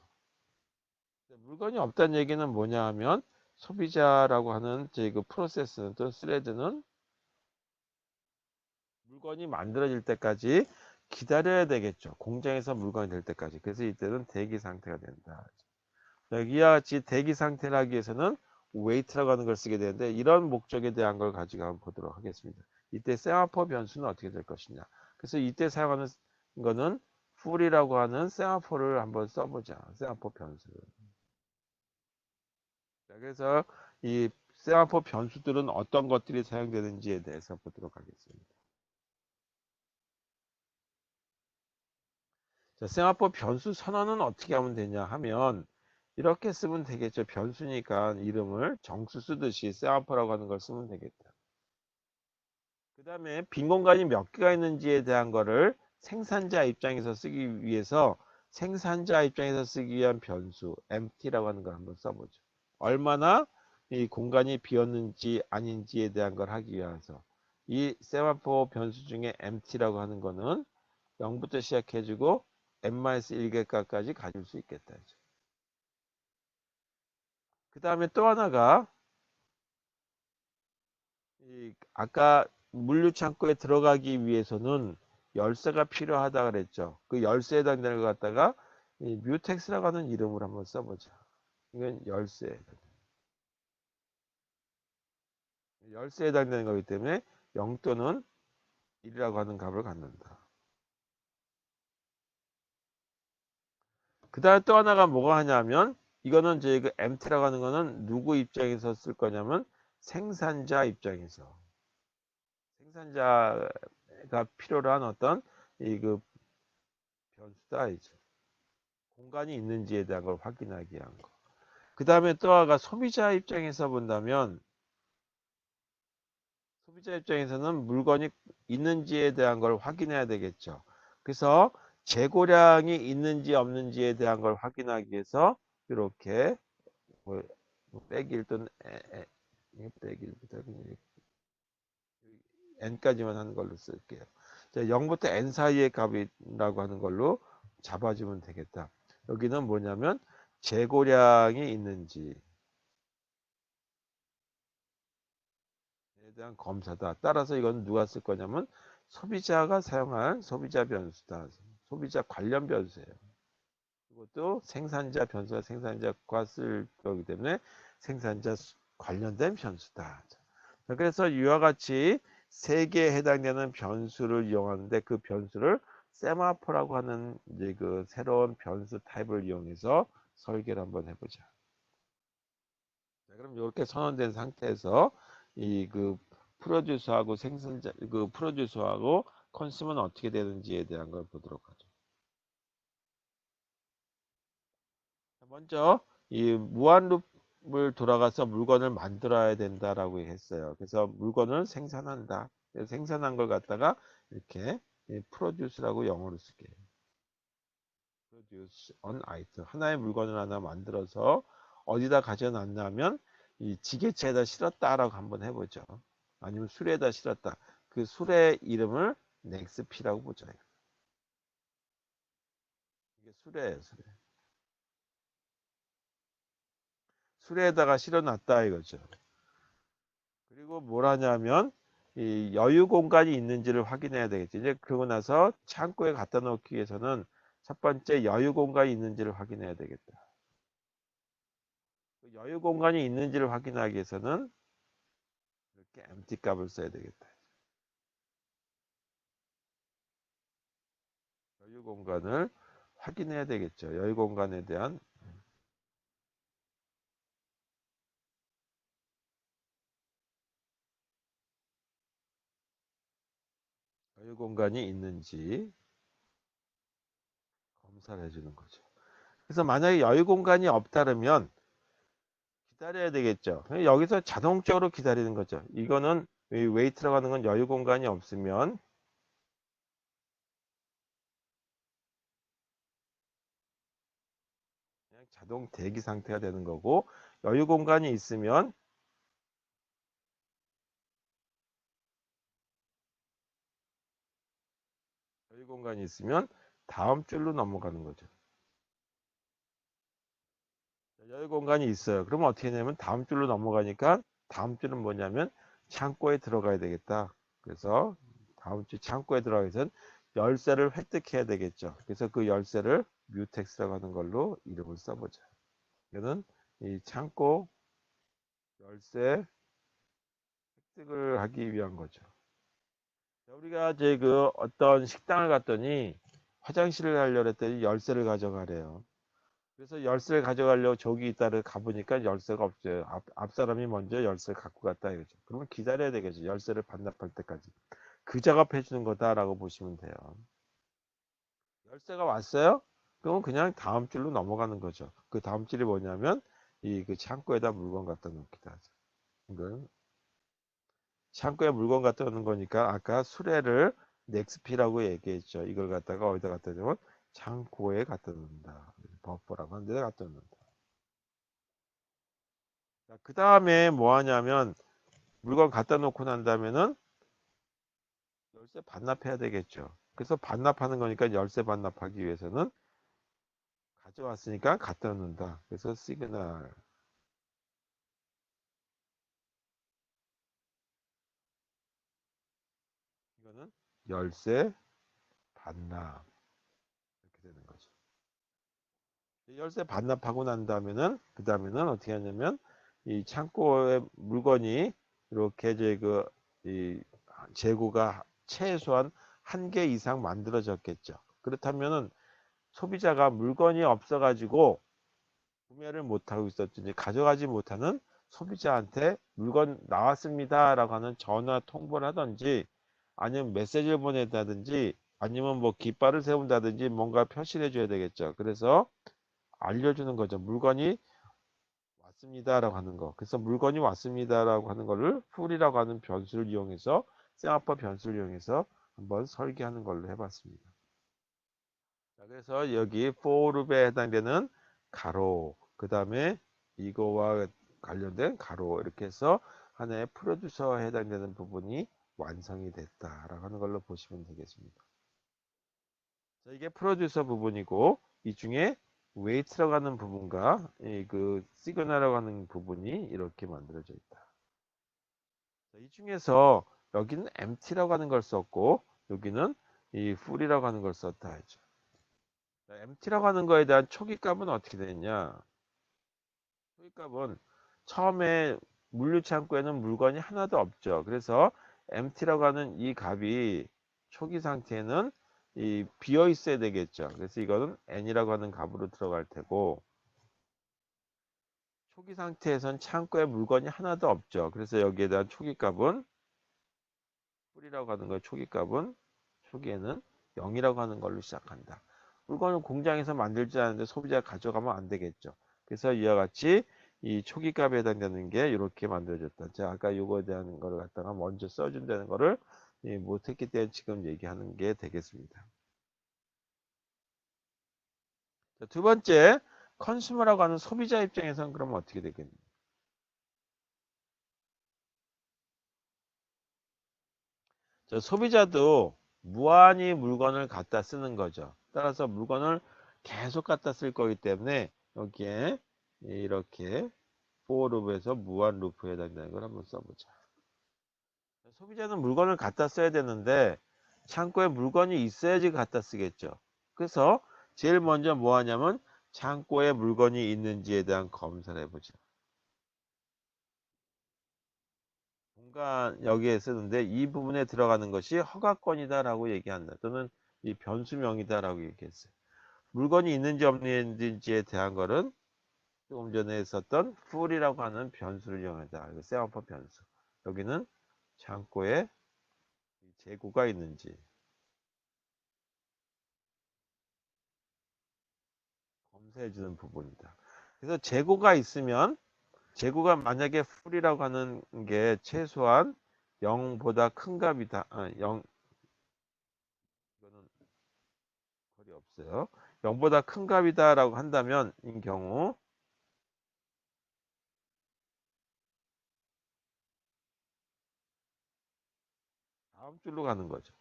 Speaker 1: 물건이 없다는 얘기는 뭐냐 하면 소비자라고 하는 그 프로세스는 또 스레드는 물건이 만들어질 때까지 기다려야 되겠죠. 공장에서 물건이 될 때까지. 그래서 이때는 대기 상태가 된다. 여기와 같이 대기 상태를 하기 위해서는 wait라고 하는 걸 쓰게 되는데 이런 목적에 대한 걸 가지고 한번 보도록 하겠습니다. 이때 세마포 변수는 어떻게 될 것이냐. 그래서 이때 사용하는 거는 full이라고 하는 세마포를 한번 써보자. 세마포 변수를. 그래서 이 세마포 변수들은 어떤 것들이 사용되는지에 대해서 보도록 하겠습니다. 자, 세마포 변수 선언은 어떻게 하면 되냐 하면 이렇게 쓰면 되겠죠. 변수니까 이름을 정수 쓰듯이 세마포라고 하는 걸 쓰면 되겠다. 그 다음에 빈 공간이 몇 개가 있는지에 대한 거를 생산자 입장에서 쓰기 위해서 생산자 입장에서 쓰기 위한 변수 empty라고 하는 걸 한번 써보죠. 얼마나 이 공간이 비었는지 아닌지에 대한 걸 하기 위해서 이 세마포 변수 중에 empty라고 하는 거는 0부터 시작해주고 n-1개까지 가질 수 있겠다. 그 다음에 또 하나가 아까 물류 창고에 들어가기 위해서는 열쇠가 필요하다 그랬죠. 그 열쇠에 해당되는 걸 갖다가 이 뮤텍스라고 하는 이름으로 한번 써보자. 이건 열쇠. 열쇠에 해당되는 거기 때문에 0 또는 1이라고 하는 값을 갖는다. 그 다음에 또 하나가 뭐가 하냐면 이거는 저희 그 empty라고 하는 거는 누구 입장에서 쓸 거냐면 생산자 입장에서 생산자가 필요로 한 어떤 이 그 변수다 이죠. 공간이 있는지에 대한 걸 확인하기 위한 거. 그 다음에 또 하나가 소비자 입장에서 본다면 소비자 입장에서는 물건이 있는지에 대한 걸 확인해야 되겠죠. 그래서 재고량이 있는지 없는지에 대한 걸 확인하기 위해서 이렇게 뭐 빼기 1 또는 빼기 1부터 n까지만 하는 걸로 쓸게요. 자, 0부터 n 사이의 값이라고 하는 걸로 잡아주면 되겠다. 여기는 뭐냐면 재고량이 있는지에 대한 검사다. 따라서 이건 누가 쓸 거냐면 소비자가 사용할 소비자 변수다. 소비자 관련 변수예요. 이것도 생산자 변수가 생산자과 쓸 거기 때문에 생산자 관련된 변수다. 그래서 이와 같이 세 개에 해당되는 변수를 이용하는데 그 변수를 세마포라고 하는 이제 그 새로운 변수 타입을 이용해서 설계를 한번 해보자. 자, 그럼 이렇게 선언된 상태에서 이 그 프로듀서하고 생산자, 그 프로듀서하고 컨슈머는 어떻게 되는지에 대한 걸 보도록 하죠. 먼저 이 무한루프를 돌아가서 물건을 만들어야 된다라고 했어요. 그래서 물건을 생산한다. 그래서 생산한 걸 갖다가 이렇게 프로듀스라고 영어로 쓸게요. produce an item. 하나의 물건을 하나 만들어서 어디다 가져놨냐면 이 지게차에다 실었다라고 한번 해보죠. 아니면 수레에다 실었다. 그 수레 이름을 넥스피라고 보죠. 이게 수레예요, 수레. 수레에다가 실어놨다 이거죠. 그리고 뭘 하냐면 이 여유 공간이 있는지를 확인해야 되겠죠. 이제 그러고 나서 창고에 갖다 놓기 위해서는 첫 번째 여유 공간이 있는지를 확인해야 되겠다. 그 여유 공간이 있는지를 확인하기 위해서는 이렇게 empty 값을 써야 되겠다. 여유 공간을 확인해야 되겠죠. 여유 공간에 대한 여유 공간이 있는지 검사를 해주는 거죠. 그래서 만약에 여유 공간이 없다면 기다려야 되겠죠. 여기서 자동적으로 기다리는 거죠. 이거는 웨이트라고 하는 건 여유 공간이 없으면 그냥 자동 대기 상태가 되는 거고, 여유 공간이 있으면 여유 공간이 있으면 다음 줄로 넘어가는 거죠. 여유 공간이 있어요. 그러면 어떻게 되냐면 다음 줄로 넘어가니까 다음 줄은 뭐냐면 창고에 들어가야 되겠다. 그래서 다음 주 창고에 들어가기 위해서는 열쇠를 획득해야 되겠죠. 그래서 그 열쇠를 뮤텍스라고 하는 걸로 이름을 써보자. 이거는 이 창고 열쇠 획득을 하기 위한 거죠. 우리가 이제 그 어떤 식당을 갔더니 화장실을 가려고 했더니 열쇠를 가져가래요. 그래서 열쇠를 가져가려고 저기 있다를 가보니까 열쇠가 없어요. 앞 사람이 먼저 열쇠를 갖고 갔다 이거죠. 그러면 기다려야 되겠죠. 열쇠를 반납할 때까지. 그 작업해 주는 거다라고 보시면 돼요. 열쇠가 왔어요? 그러면 그냥 다음 줄로 넘어가는 거죠. 그 다음 줄이 뭐냐면 이 그 창고에다 물건 갖다 놓기다 하죠. 이건 창고에 물건 갖다 놓는 거니까 아까 수레를 넥스피라고 얘기했죠. 이걸 갖다가 어디다 갖다 놓으면 창고에 갖다 놓는다. 버퍼라고 하는 데다 갖다 놓는다. 그 다음에 뭐 하냐면 물건 갖다 놓고 난 다음에는 열쇠 반납해야 되겠죠. 그래서 반납하는 거니까 열쇠 반납하기 위해서는 가져왔으니까 갖다 놓는다. 그래서 시그널 이거는 열쇠 반납 이렇게 되는 거죠. 열쇠 반납하고 난 다음에는 그 다음에는 어떻게 하냐면 이 창고에 물건이 이렇게 이제 이 재고가 최소한 한 개 이상 만들어졌겠죠. 그렇다면은 소비자가 물건이 없어가지고 구매를 못하고 있었든지 가져가지 못하는 소비자한테 물건 나왔습니다라고 하는 전화 통보를 하든지 아니면 메시지를 보낸다든지 아니면 뭐 깃발을 세운다든지 뭔가 표시를 해줘야 되겠죠. 그래서 알려주는 거죠. 물건이 왔습니다라고 하는 거. 그래서 물건이 왔습니다라고 하는 거를 풀이라고 하는 변수를 이용해서 쌍화법 변수를 이용해서 한번 설계하는 걸로 해봤습니다. 자, 그래서 여기 for loop에 해당되는 가로, 그 다음에 이거와 관련된 가로 이렇게 해서 하나의 프로듀서에 해당되는 부분이 완성이 됐다라고 하는 걸로 보시면 되겠습니다. 자, 이게 프로듀서 부분이고 이 중에 웨이트라고 하는 부분과 그 시그널이라고 하는 부분이 이렇게 만들어져 있다. 자, 이 중에서 여기는 empty라고 하는 걸 썼고 여기는 이 full이라고 하는 걸 썼다 했죠. empty라고 하는 거에 대한 초기값은 어떻게 되느냐? 초기값은 처음에 물류 창고에는 물건이 하나도 없죠. 그래서 empty라고 하는 이 값이 초기 상태에는 이 비어 있어야 되겠죠. 그래서 이거는 n이라고 하는 값으로 들어갈 테고 초기 상태에선 창고에 물건이 하나도 없죠. 그래서 여기에 대한 초기 값은 풀이라고 하는 거의 초기값은 초기에는 0이라고 하는 걸로 시작한다. 물건은 공장에서 만들지 않는데 소비자가 가져가면 안 되겠죠. 그래서 이와 같이 이 초기값에 해당되는 게 이렇게 만들어졌다. 자, 아까 이거에 대한 거를 갖다가 먼저 써준다는 거를 못했기 때문에 지금 얘기하는 게 되겠습니다. 자, 두 번째, 컨슈머라고 하는 소비자 입장에서는 그러면 어떻게 되겠냐. 자, 소비자도 무한히 물건을 갖다 쓰는 거죠. 따라서 물건을 계속 갖다 쓸 거기 때문에 여기에 이렇게 for 루프에서 무한 루프에 해당되는 걸 한번 써보자. 소비자는 물건을 갖다 써야 되는데 창고에 물건이 있어야지 갖다 쓰겠죠. 그래서 제일 먼저 뭐 하냐면 창고에 물건이 있는지에 대한 검사를 해보죠. 공간 여기에 쓰는데 이 부분에 들어가는 것이 허가권이다라고 얘기한다. 또는 이 변수명이다라고 얘기했어요. 물건이 있는지 없는지에 대한 거는 조금 전에 썼던 full이라고 하는 변수를 이용하다. 셋마퍼 변수. 여기는 창고에 재고가 있는지 검사해 주는 부분이다. 그래서 재고가 만약에 full이라고 하는 게 최소한 0보다 큰 값이다. 0 이거는 거리 없어요. 0보다 큰 값이다라고 한다면 이 경우 다음 줄로 가는 거죠.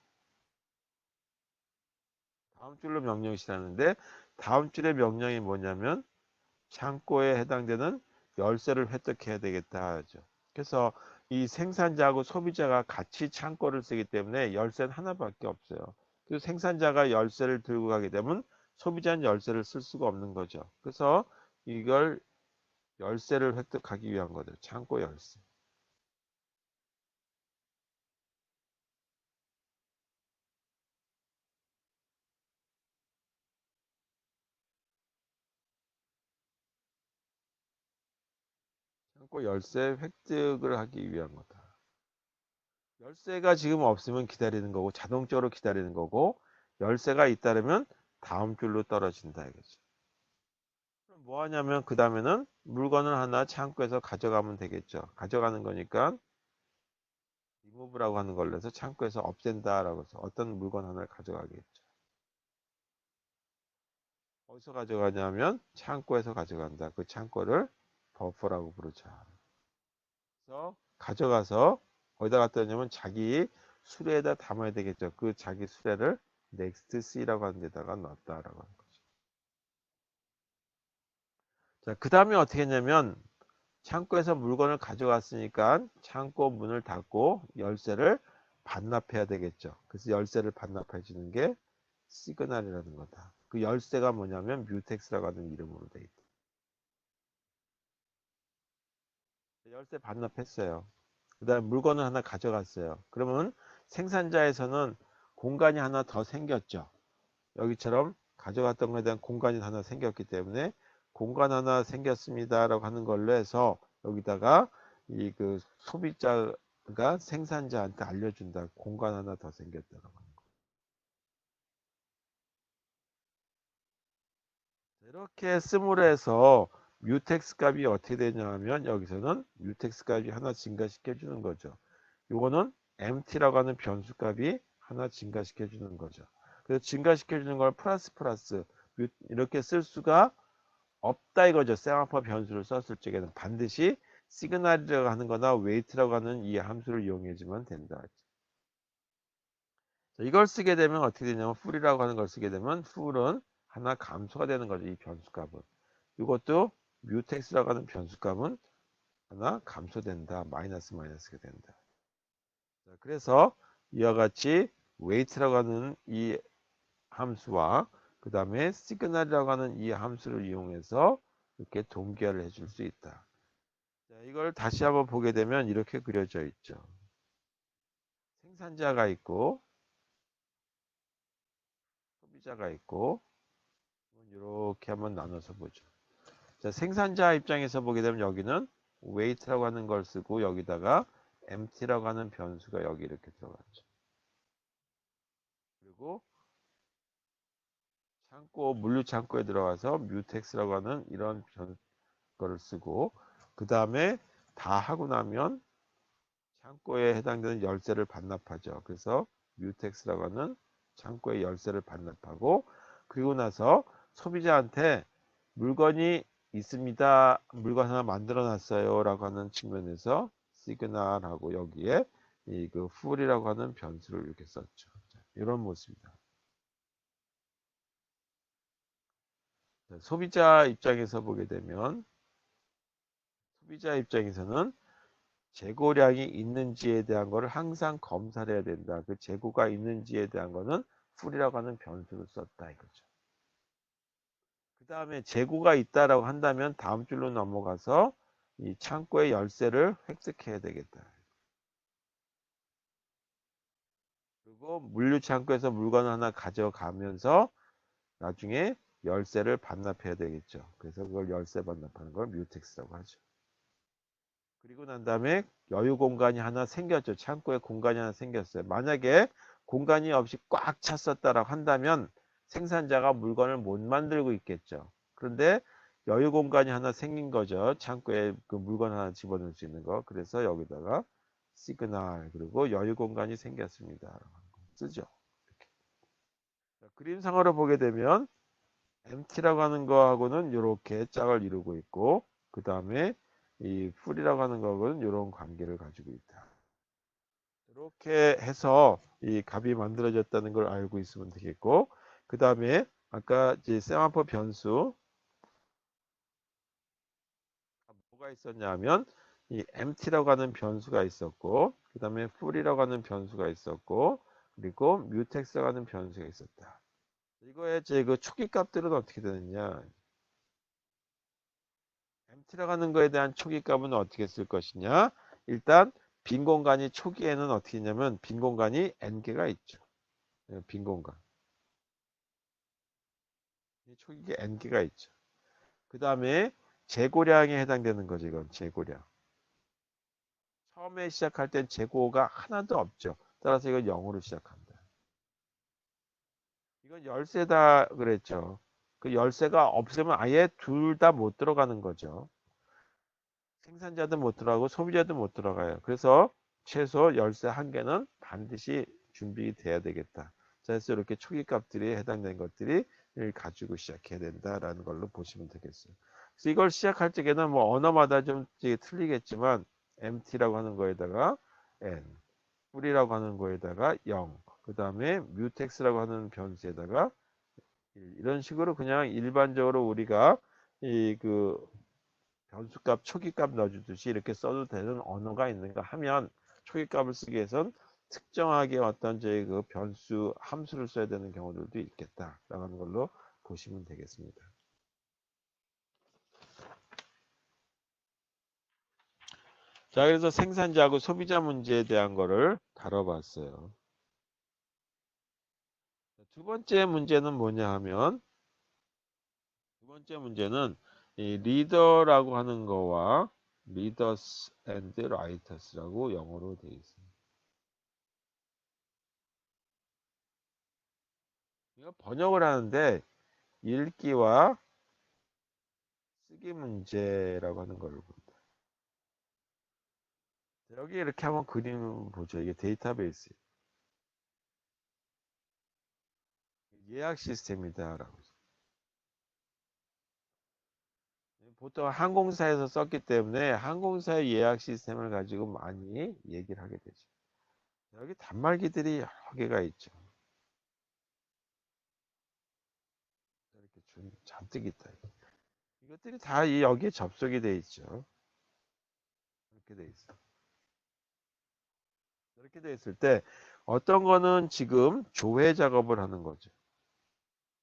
Speaker 1: 다음 줄로 명령이 실하는데 다음 줄의 명령이 뭐냐면 창고에 해당되는 열쇠를 획득해야 되겠다 하죠. 그래서 이 생산자하고 소비자가 같이 창고를 쓰기 때문에 열쇠는 하나밖에 없어요. 그래서 생산자가 열쇠를 들고 가게 되면 소비자는 열쇠를 쓸 수가 없는 거죠. 그래서 이걸 열쇠를 획득하기 위한 거죠. 창고 열쇠. 창고 열쇠 획득을 하기 위한 거다. 열쇠가 지금 없으면 기다리는 거고 자동적으로 기다리는 거고 열쇠가 있다면 다음 줄로 떨어진다 이거죠. 그럼 뭐 하냐면 그 다음에는 물건을 하나 창고에서 가져가면 되겠죠. 가져가는 거니까 리무브라고 하는 걸로 해서 창고에서 없앤다라고 해서 어떤 물건 하나를 가져가겠죠. 어디서 가져가냐면 창고에서 가져간다. 그 창고를 버퍼라고 부르죠. 그래서 가져가서 어디다 갖다 놓냐면 자기 수레에다 담아야 되겠죠. 그 자기 수레를 넥스트 C라고 하는 데다가 넣었다라고 하는 거죠. 자, 그 다음에 어떻게 했냐면 창고에서 물건을 가져갔으니까 창고 문을 닫고 열쇠를 반납해야 되겠죠. 그래서 열쇠를 반납해 주는 게 시그널이라는 거다. 그 열쇠가 뭐냐면 뮤텍스라고 하는 이름으로 돼 있다. 열쇠 반납했어요. 그다음 물건을 하나 가져갔어요. 그러면 생산자에서는 공간이 하나 더 생겼죠. 여기처럼 가져갔던 것에 대한 공간이 하나 생겼기 때문에 공간 하나 생겼습니다라고 하는 걸로 해서 여기다가 이 그 소비자가 생산자한테 알려준다. 공간 하나 더 생겼다라고 하는 거. 이렇게 쓰므로 해서 뮤텍스 값이 어떻게 되냐면 여기서는 뮤텍스 값이 하나 증가시켜 주는 거죠. 요거는 empty라고 하는 변수 값이 하나 증가시켜 주는 거죠. 그래서 증가시켜 주는 걸 플러스 이렇게 쓸 수가 없다 이거죠. 셈아파 변수를 썼을 적에는 반드시 시그널이라고 하는 거나 웨이트라고 하는 이 함수를 이용해주면 된다. 자, 이걸 쓰게 되면 어떻게 되냐면 풀이라고 하는 걸 쓰게 되면 풀은 하나 감소가 되는 거죠. 이 변수값은. 이것도 뮤텍스라고 하는 변수값은 하나 감소된다. 마이너스가 된다. 자, 그래서 이와 같이 웨이트라고 하는 이 함수와 그 다음에 시그널이라고 하는 이 함수를 이용해서 이렇게 동기화를 해줄 수 있다. 자, 이걸 다시 한번 보게 되면 이렇게 그려져 있죠. 생산자가 있고 소비자가 있고 이렇게 한번 나눠서 보죠. 자, 생산자 입장에서 보게 되면 여기는 weight라고 하는 걸 쓰고 여기다가 empty라고 하는 변수가 여기 이렇게 들어갔죠. 그리고 물류 창고에 들어가서 뮤텍스라고 하는 이런 거를 쓰고, 그 다음에 다 하고 나면 창고에 해당되는 열쇠를 반납하죠. 그래서 뮤텍스라고 하는 창고에 열쇠를 반납하고, 그리고 나서 소비자한테 물건이 있습니다. 물건 하나 만들어 놨어요. 라고 하는 측면에서 시그널하고 여기에 그 풀이라고 하는 변수를 이렇게 썼죠. 이런 모습입니다. 소비자 입장에서 보게 되면, 소비자 입장에서는 재고량이 있는지에 대한 것을 항상 검사를 해야 된다. 그 재고가 있는지에 대한 거는 풀이라고 하는 변수를 썼다 이거죠. 그 다음에 재고가 있다라고 한다면 다음 줄로 넘어가서 이 창고의 열쇠를 획득해야 되겠다. 그리고 물류 창고에서 물건을 하나 가져가면서 나중에 열쇠를 반납해야 되겠죠. 그래서 그걸 열쇠 반납하는 걸 뮤텍스라고 하죠. 그리고 난 다음에 여유 공간이 하나 생겼죠. 창고에 공간이 하나 생겼어요. 만약에 공간이 없이 꽉 찼었다라고 한다면 생산자가 물건을 못 만들고 있겠죠. 그런데 여유 공간이 하나 생긴 거죠. 창고에 그 물건 하나 집어넣을 수 있는 거. 그래서 여기다가 시그널 그리고 여유 공간이 생겼습니다. 쓰죠. 이렇게. 그림상으로 보게 되면 empty라고 하는 거하고는 이렇게 짝을 이루고 있고, 그 다음에 이 풀이라고 하는 거하고는 이런 관계를 가지고 있다. 이렇게 해서 이 값이 만들어졌다는 걸 알고 있으면 되겠고, 그 다음에 아까 이제 세마포 변수 뭐가 있었냐면 이 empty라고 하는 변수가 있었고, 그 다음에 풀이라고 하는 변수가 있었고, 그리고 뮤텍스라고 하는 변수가 있었다. 이거의 제 그 초기 값들은 어떻게 되느냐? empty라고 하는 거에 대한 초기 값은 어떻게 쓸 것이냐? 일단 빈 공간이 초기에는 어떻게 했냐면 빈 공간이 n개가 있죠. 빈 공간. 초기에 n개가 있죠. 그 다음에 재고량에 해당되는 거죠. 이건 재고량. 처음에 시작할 땐 재고가 하나도 없죠. 따라서 이건 0으로 시작한다. 이건 열쇠다 그랬죠. 그 열쇠가 없으면 아예 둘 다 못 들어가는 거죠. 생산자도 못 들어가고 소비자도 못 들어가요. 그래서 최소 열쇠 한 개는 반드시 준비돼야 되겠다. 자, 그래서 이렇게 초기 값들이 해당되는 것들이 가지고 시작해야 된다라는 걸로 보시면 되겠어요. 그래서 이걸 시작할 적에는 뭐 언어마다 좀 틀리겠지만 empty라고 하는 거에다가 n, 풀이라고 하는 거에다가 0, 그 다음에 뮤텍스라고 하는 변수에다가 1, 이런 식으로 그냥 일반적으로 우리가 이그 변수값, 초기값 넣어주듯이 이렇게 써도 되는 언어가 있는가 하면 초기값을 쓰기 위해선 특정하게 어떤 저희 그 변수 함수를 써야 되는 경우들도 있겠다라는 걸로 보시면 되겠습니다. 자, 그래서 생산자하고 소비자 문제에 대한 거를 다뤄봤어요. 두 번째 문제는 뭐냐 하면 두 번째 문제는 이 리더라고 하는 거와 리더스 앤드 라이터스라고 영어로 되어 있습니다. 이거 번역을 하는데 읽기와 쓰기 문제라고 하는 걸로 봅니다. 여기 이렇게 한번 그림 보죠. 이게 데이터베이스 예약 시스템이다라고. 보통 항공사에서 썼기 때문에 항공사의 예약 시스템을 가지고 많이 얘기를 하게 되죠. 여기 단말기들이 여러 개가 있죠. 이렇게 잔뜩 있다. 이것들이 다 여기에 접속이 돼 있죠. 이렇게 돼 있어. 이렇게 돼 있을 때 어떤 거는 지금 조회 작업을 하는 거죠.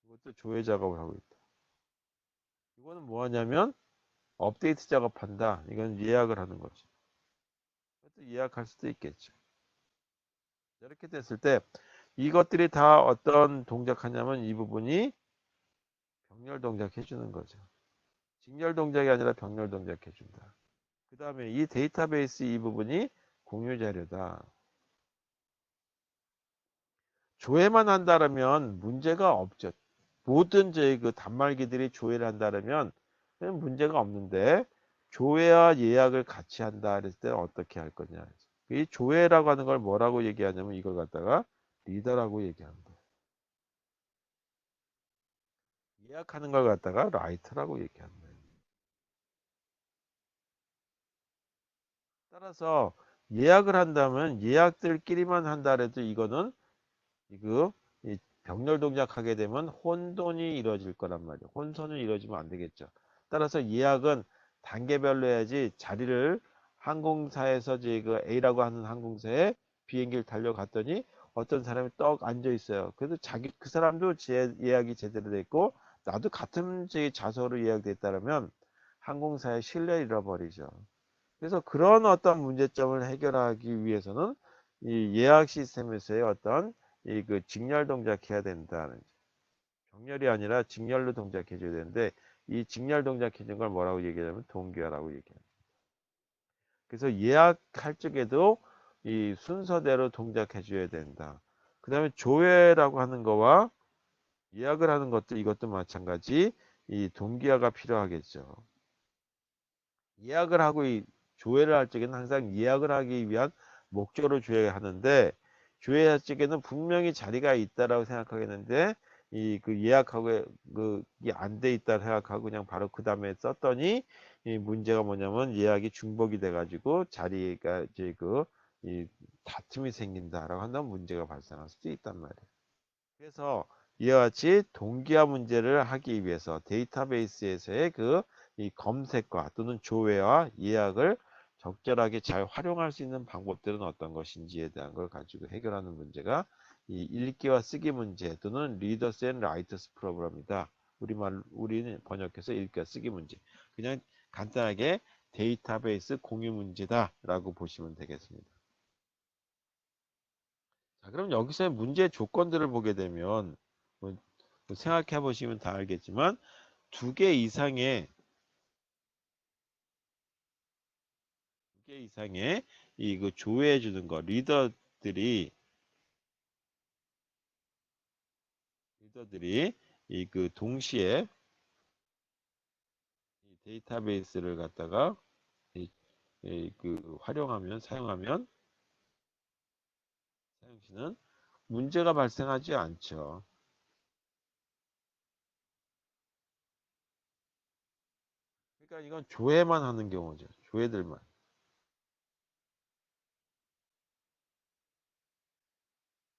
Speaker 1: 이것도 조회 작업을 하고 있다. 이거는 뭐 하냐면 업데이트 작업한다. 이건 예약을 하는 거죠. 이것도 예약할 수도 있겠죠. 이렇게 됐을 때 이것들이 다 어떤 동작하냐면 이 부분이 병렬 동작 해주는 거죠. 직렬 동작이 아니라 병렬 동작 해준다. 그 다음에 이 데이터베이스 이 부분이 공유 자료다. 조회만 한다면 문제가 없죠. 모든 저희 그 단말기들이 조회를 한다면 문제가 없는데 조회와 예약을 같이 한다 그랬을 때 어떻게 할 거냐. 이 조회라고 하는 걸 뭐라고 얘기하냐면 이걸 갖다가 리더라고 얘기합니다. 예약하는 걸 갖다가 라이터라고 얘기합니다. 따라서 예약을 한다면 예약들끼리만 한다 그래도 이거는 이거 이 병렬 동작하게 되면 혼돈이 이루어질 거란 말이에요. 혼선이 이루어지면 안 되겠죠. 따라서 예약은 단계별로 해야지 자리를 항공사에서 그 A라고 하는 항공사에 비행기를 달려갔더니 어떤 사람이 떡 앉아 있어요. 그래도 자기 그 사람도 예약이 제대로 됐고 나도 같은 좌석으로 예약됐다면 항공사의 신뢰를 잃어버리죠. 그래서 그런 어떤 문제점을 해결하기 위해서는 이 예약 시스템에서의 어떤 이 그 직렬 동작해야 된다는 거죠. 병렬이 아니라 직렬로 동작해 줘야 되는데 이 직렬 동작해 주는 걸 뭐라고 얘기하냐면 동기화라고 얘기합니다. 그래서 예약할 적에도 이 순서대로 동작해 줘야 된다. 그 다음에 조회라고 하는 거와 예약을 하는 것도 이것도 마찬가지 이 동기화가 필요하겠죠. 예약을 하고 이 조회를 할 적에는 항상 예약을 하기 위한 목적으로 조회하는데 조회할 적에는 분명히 자리가 있다라고 생각하겠는데 이 그 예약하고 그게 안 돼 있다 생각하고 그냥 바로 그 다음에 썼더니 이 문제가 뭐냐면 예약이 중복이 돼 가지고 자리가 이제 이 다툼이 생긴다라고 한다면 문제가 발생할 수도 있단 말이에요. 그래서 이와 같이 동기화 문제를 하기 위해서 데이터베이스에서의 이 검색과 또는 조회와 예약을 적절하게 잘 활용할 수 있는 방법들은 어떤 것인지에 대한 걸 가지고 해결하는 문제가 이 읽기와 쓰기 문제 또는 리더스 앤 라이터스 프로그램이다. 우리는 번역해서 읽기와 쓰기 문제. 그냥 간단하게 데이터베이스 공유 문제다라고 보시면 되겠습니다. 자, 그럼 여기서의 문제 조건들을 보게 되면 뭐 생각해 보시면 다 알겠지만 두 개 이상의 이 그 조회해 주는 거 리더들이 이 그 동시에 이 데이터베이스를 갖다가 그 활용하면 사용 시는 문제가 발생하지 않죠. 그러니까 이건 조회만 하는 경우죠. 조회들만.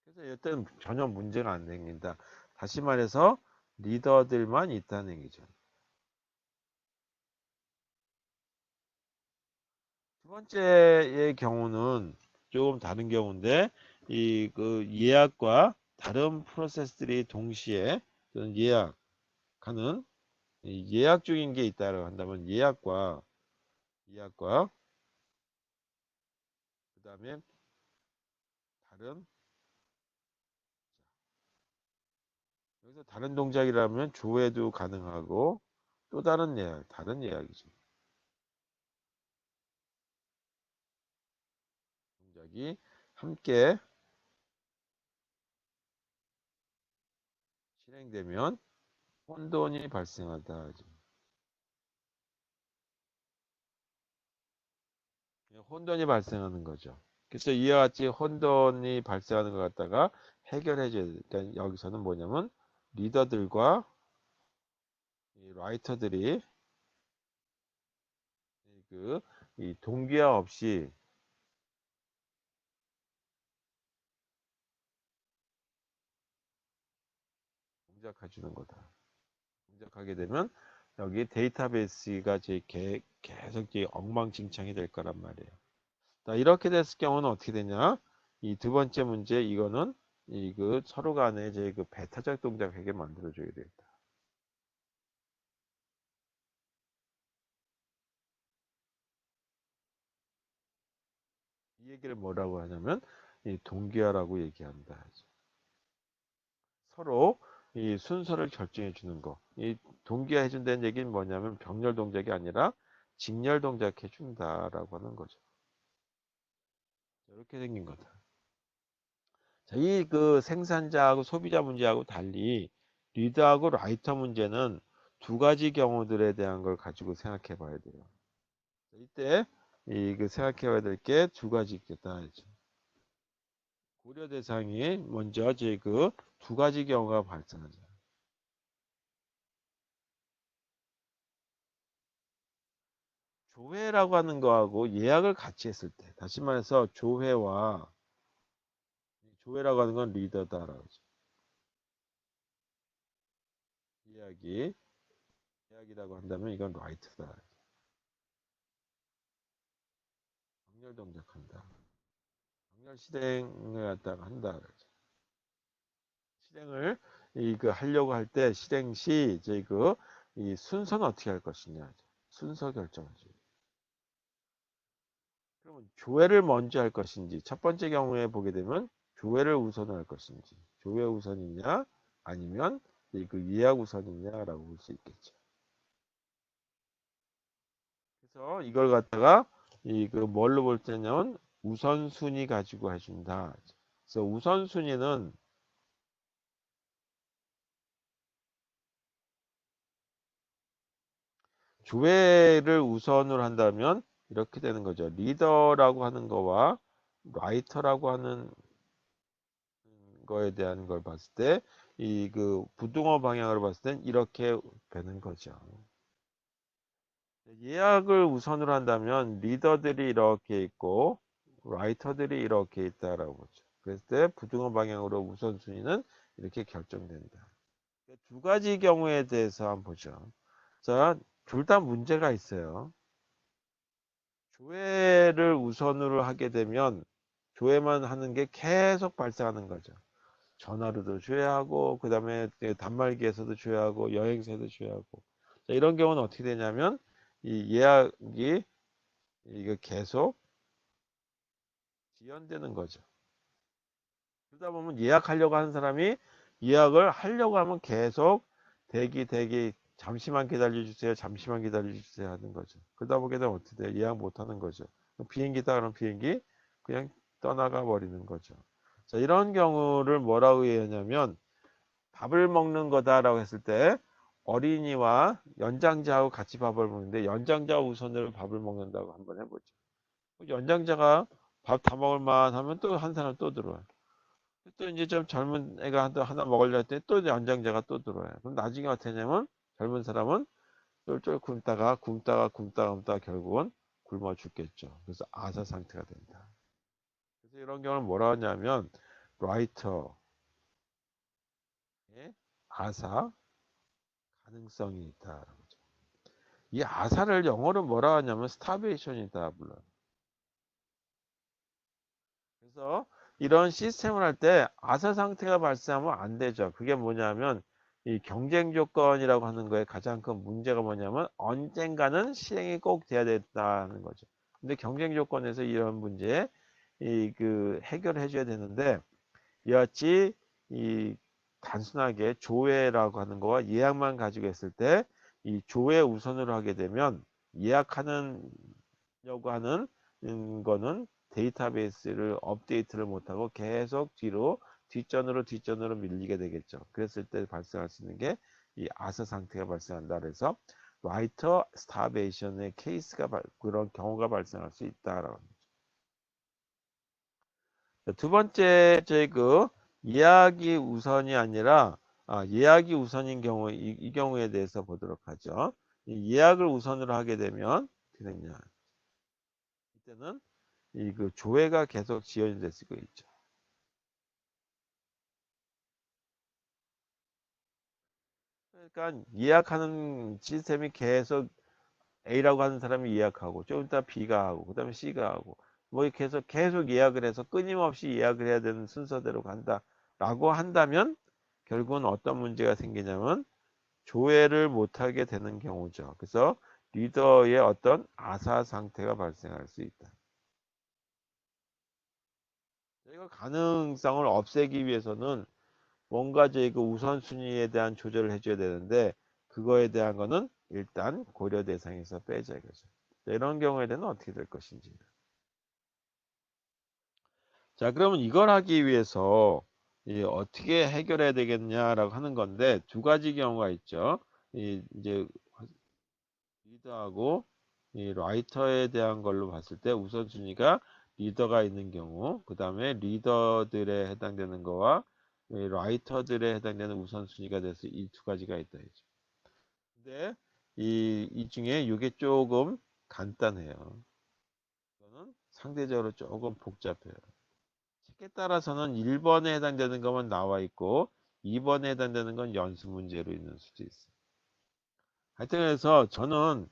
Speaker 1: 그래서 이때는 전혀 문제가 안 생긴다. 다시 말해서 리더들만 있다는 얘기죠. 두 번째의 경우는 조금 다른 경우인데 이 그 예약과 다른 프로세스들이 동시에 또는 예약하는 예약 중인 게 있다고 한다면 예약과 그다음에 다른 여기서 다른 동작이라면 조회도 가능하고 또 다른 예약이죠. 동작이 함께 실행되면 혼돈이 발생한다. 혼돈이 발생하는 거죠. 그래서 이와 같이 혼돈이 발생하는 것 갖다가 해결해 줘야 돼. 그러니까 여기서는 뭐냐면 리더들과 이 라이터들이 이 동기화 없이 동작해 주는 거다. 동작하게 되면 여기 데이터베이스가 계속 엉망진창이 될 거란 말이에요. 자, 이렇게 됐을 경우는 어떻게 되냐? 이 두 번째 문제 이거는 서로 간에 이제 그 배타적 동작하게 만들어 줘야 되겠다. 이 얘기를 뭐라고 하냐면 이 동기화라고 얘기한다. 서로 이 순서를 결정해 주는 거. 이 동기화 해준다는 얘기는 뭐냐면 병렬 동작이 아니라 직렬 동작해 준다라고 하는 거죠. 이렇게 생긴 거다. 자, 이 그 생산자하고 소비자 문제하고 달리 리더하고 라이터 문제는 두 가지 경우들에 대한 걸 가지고 생각해 봐야 돼요. 이때 이 그 생각해 봐야 될 게 두 가지 있겠다. 고려 대상이 먼저 제 그 두 가지 경우가 발생하죠. 조회라고 하는 거하고 예약을 같이 했을 때, 다시 말해서 조회라고 하는 건 리더다라고 하죠. 예약이 예약이라고 한다면 이건 라이트다. 정렬 동작한다. 정렬 실행을 갖다가 한다. 그러죠. 실행을 그 하려고 할 때 실행 시 이제 이 순서는 어떻게 할 것이냐. 순서 결정하죠. 그러면 조회를 먼저 할 것인지 첫 번째 경우에 보게 되면 조회를 우선할 것인지 조회 우선이냐 아니면 그 예약 우선이냐라고 볼 수 있겠죠. 그래서 이걸 갖다가 그 뭘로 볼 때냐면 우선순위 가지고 해준다. 그래서 우선순위는 조회를 우선으로 한다면 이렇게 되는 거죠. 리더라고 하는 거와 라이터라고 하는 거에 대한 걸 봤을 때 이 그 부등호 방향으로 봤을 땐 이렇게 되는 거죠. 예약을 우선으로 한다면 리더들이 이렇게 있고 라이터들이 이렇게 있다라고 보죠. 그랬을 때 부등호 방향으로 우선순위는 이렇게 결정된다. 두 가지 경우에 대해서 한번 보죠. 자, 둘 다 문제가 있어요. 조회를 우선으로 하게 되면 조회만 하는 게 계속 발생하는 거죠. 전화로도 조회하고 그다음에 단말기에서도 조회하고 여행사도 조회하고 자, 이런 경우는 어떻게 되냐면 이 예약이 이게 계속 지연되는 거죠. 그러다 보면 예약하려고 하는 사람이 예약을 하려고 하면 계속 대기 잠시만 기다려 주세요. 잠시만 기다려 주세요 하는 거죠. 그러다 보게 되면 어떻게 돼요? 예약 못 하는 거죠. 비행기다 그러면 비행기 그냥 떠나가 버리는 거죠. 자, 이런 경우를 뭐라고 얘기하냐면 밥을 먹는 거다라고 했을 때 어린이와 연장자하고 같이 밥을 먹는데 연장자 우선으로 밥을 먹는다고 한번 해보죠. 연장자가 밥 다 먹을 만 하면 또 한 사람 또 들어와요. 또 이제 좀 젊은 애가 하나 먹으려 할 때 또 연장자가 또 들어와요. 그럼 나중에 어떻게 되냐면 젊은 사람은 쫄쫄 굶다가 결국은 굶어 죽겠죠. 그래서 아사 상태가 된다. 그래서 이런 경우는 뭐라 하냐면 라이터의 아사 가능성이 있다. 이 아사를 영어로 뭐라 하냐면 스타베이션이다 불러요. 그래서 이런 시스템을 할 때 아사 상태가 발생하면 안 되죠. 그게 뭐냐면 이 경쟁 조건이라고 하는 거에 가장 큰 문제가 뭐냐면 언젠가는 실행이 꼭 돼야 된다는 거죠. 근데 경쟁 조건에서 이런 문제 이 그 해결해 줘야 되는데 이와 같이 이 단순하게 조회라고 하는 거와 예약만 가지고 했을 때 이 조회 우선으로 하게 되면 예약하려고 하는 거는 데이터베이스를 업데이트를 못하고 계속 뒷전으로 밀리게 되겠죠. 그랬을 때 발생할 수 있는 게 이 아서 상태가 발생한다. 그래서 라이터 스타베이션의 그런 경우가 발생할 수 있다라고 합니다. 두 번째 예약이 우선이 아니라 예약이 우선인 경우 이 경우에 대해서 보도록 하죠. 이 예약을 우선으로 하게 되면 어떻게 되냐? 이때는 이 그 조회가 계속 지연이 될 수가 있죠. 그러니까 예약하는 시스템이 계속 A라고 하는 사람이 예약하고 좀 이따 B가 하고 그다음에 C가 하고 뭐 이렇게 해서 계속 예약을 해서 끊임없이 예약을 해야 되는 순서대로 간다라고 한다면 결국은 어떤 문제가 생기냐면 조회를 못하게 되는 경우죠. 그래서 리더의 어떤 아사 상태가 발생할 수 있다. 이거 가능성을 없애기 위해서는 뭔가 그 우선순위에 대한 조절을 해줘야 되는데 그거에 대한 거는 일단 고려 대상에서 빼자 이거죠. 이런 경우에 대해서는 어떻게 될 것인지. 자, 그러면 이걸 하기 위해서 어떻게 해결해야 되겠냐라고 하는 건데 두 가지 경우가 있죠. 이제 리더하고 이 라이터에 대한 걸로 봤을 때 우선순위가 리더가 있는 경우, 그 다음에 리더들에 해당되는 거와 이 라이터들에 해당되는 우선순위가 돼서 이 두 가지가 있다. 이죠. 근데 이 중에 이게 조금 간단해요. 이거는 상대적으로 조금 복잡해요. 책에 따라서는 1번에 해당되는 것만 나와 있고 2번에 해당되는 건 연습 문제로 있는 수도 있어요. 하여튼 그래서 저는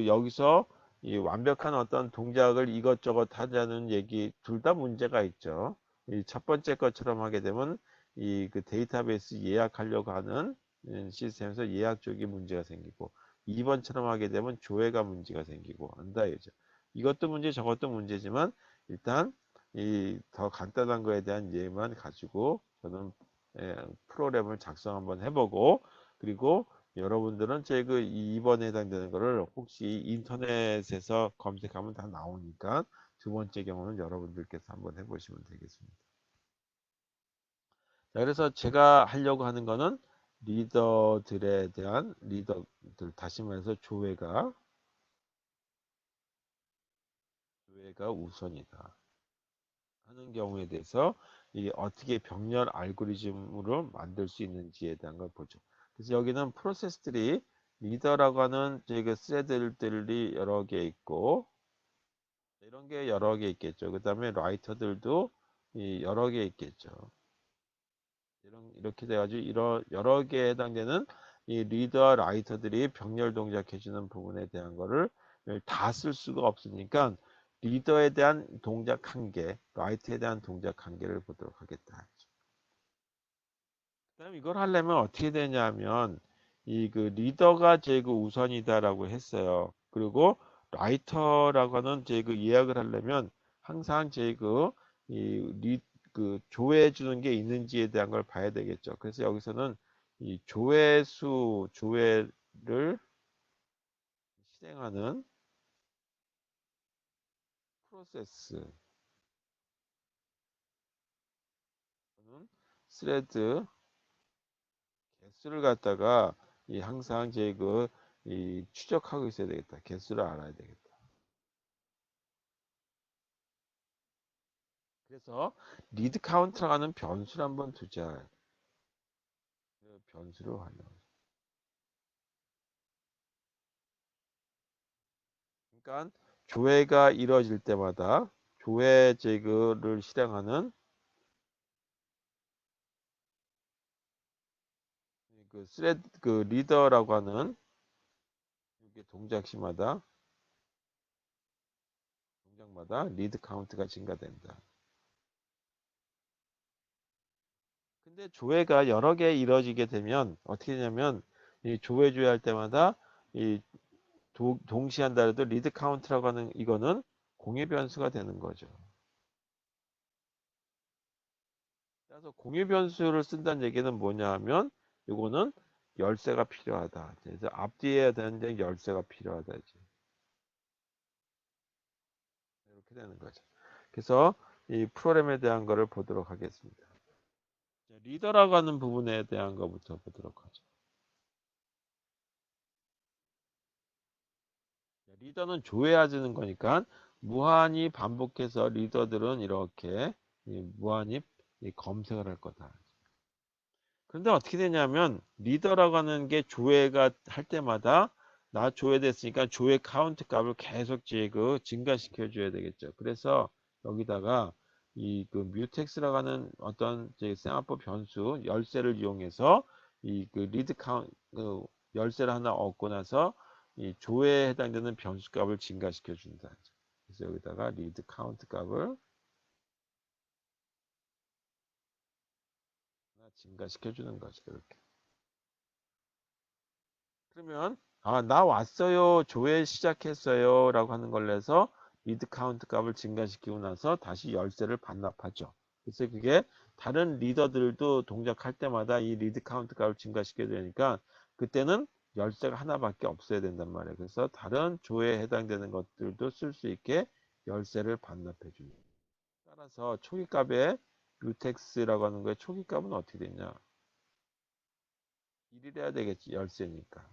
Speaker 1: 여기서 이 완벽한 어떤 동작을 이것저것 하자는 얘기 둘 다 문제가 있죠. 이 첫 번째 것처럼 하게 되면 데이터베이스 예약하려고 하는 시스템에서 예약 쪽이 문제가 생기고 2번처럼 하게 되면 조회가 문제가 생기고 한다 이죠. 이것도 문제 저것도 문제지만 일단 이 더 간단한 거에 대한 예만 가지고 저는 프로그램을 작성 한번 해보고 그리고 여러분들은 제 2번에 해당되는 거를 혹시 인터넷에서 검색하면 다 나오니까 두 번째 경우는 여러분들께서 한번 해보시면 되겠습니다. 자, 그래서 제가 하려고 하는 거는 리더들에 대한 리더들, 다시 말해서 조회가 우선이다 하는 경우에 대해서 어떻게 병렬 알고리즘으로 만들 수 있는지에 대한 걸 보죠. 그래서 여기는 프로세스들이 리더라고 하는 그 스레드들이 여러 개 있고 이런 게 여러 개 있겠죠. 그 다음에 라이터들도 여러 개 있겠죠. 이렇게 돼가지고 여러 개에 해당되는 이 리더 라이터들이 병렬 동작해주는 부분에 대한 거를 다 쓸 수가 없으니까 리더에 대한 동작 한 개, 라이트에 대한 동작 한 개를 보도록 하겠다. 그다음 이걸 하려면 어떻게 되냐면 리더가 제그 우선이다라고 했어요. 그리고 라이터라고 하는 제그 예약을 하려면 항상 조회해 주는 게 있는지에 대한 걸 봐야 되겠죠. 그래서 여기서는 이 조회를 실행하는 프로세스 는 스레드 개수를 갖다가 항상 추적하고 있어야 되겠다. 개수를 알아야 되겠다. 그래서 리드 카운트라고 하는 변수를 한번 두자. 그 변수를 활용. 그러니까 조회가 이루어질 때마다 조회 제거를 실행하는 그 리더라고 하는 이게 동작마다 리드 카운트가 증가된다. 근데 조회가 여러 개 이루어지게 되면 어떻게 되냐면 이 조회할 때마다 이 동시한다 해도 리드 카운트라고 하는 이거는 공유 변수가 되는 거죠. 그래서 공유 변수를 쓴다는 얘기는 뭐냐 하면 이거는 열쇠가 필요하다. 그래서 앞뒤에 되는데 열쇠가 필요하다. 이제. 이렇게 되는 거죠. 그래서 이 프로그램에 대한 거를 보도록 하겠습니다. 리더라고 하는 부분에 대한 것부터 보도록 하죠. 리더는 조회하는 거니까 무한히 반복해서 리더들은 이렇게 무한히 검색을 할 거다. 그런데 어떻게 되냐면 리더라고 하는 게 조회가 할 때마다 나 조회됐으니까 조회 카운트 값을 계속 증가시켜 줘야 되겠죠. 그래서 여기다가 뮤텍스라고 하는 어떤 셈마포 변수 열쇠를 이용해서 리드 카운트 열쇠를 하나 얻고 나서 이 조회에 해당되는 변수 값을 증가시켜 준다. 그래서 여기다가 리드 카운트 값을 증가시켜 주는 거죠. 이렇게. 그러면 나 왔어요. 조회 시작했어요. 라고 하는 걸 내서 리드 카운트 값을 증가시키고 나서 다시 열쇠를 반납하죠. 그래서 그게 다른 리더들도 동작할 때마다 이 리드 카운트 값을 증가시켜야 되니까 그때는 열쇠가 하나밖에 없어야 된단 말이에요. 그래서 다른 조회에 해당되는 것들도 쓸 수 있게 열쇠를 반납해 줍니다. 따라서 초기값의 뮤텍스라고 하는 거의 초기값은 어떻게 되냐? 1이 돼야 되겠지. 열쇠니까.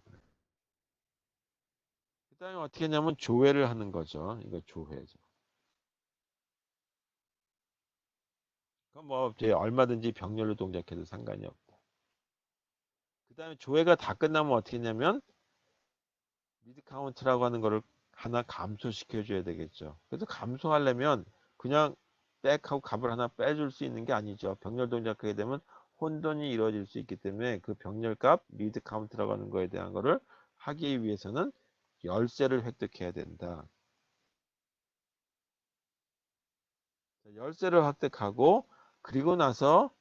Speaker 1: 그 다음에 어떻게 했냐면 조회를 하는 거죠. 이거 조회죠. 그럼 뭐 이제 얼마든지 병렬로 동작해도 상관이 없고. 그 다음에 조회가 다 끝나면 어떻게 했냐면 미드 카운트라고 하는 거를 하나 감소시켜 줘야 되겠죠. 그래서 감소하려면 그냥 백하고 값을 하나 빼줄 수 있는 게 아니죠. 병렬 동작하게 되면 혼돈이 이루어질 수 있기 때문에 그 병렬값 미드 카운트라고 하는 거에 대한 거를 하기 위해서는 열쇠를 획득해야 된다. 열쇠를 획득하고 그리고 나서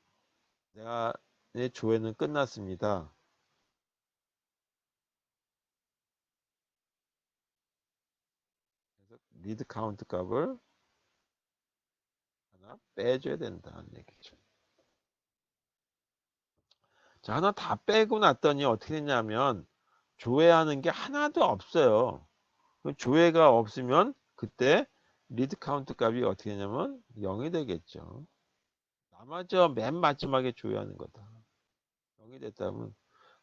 Speaker 1: 내가 내 조회는 끝났습니다. 그래서 미드 카운트 값을 하나 빼줘야 된다는 얘기죠. 자, 하나 다 빼고 났더니 어떻게 됐냐면 조회하는 게 하나도 없어요. 조회가 없으면 그때 리드 카운트 값이 어떻게 되냐면 0이 되겠죠. 나마저 맨 마지막에 조회하는 거다. 0이 됐다면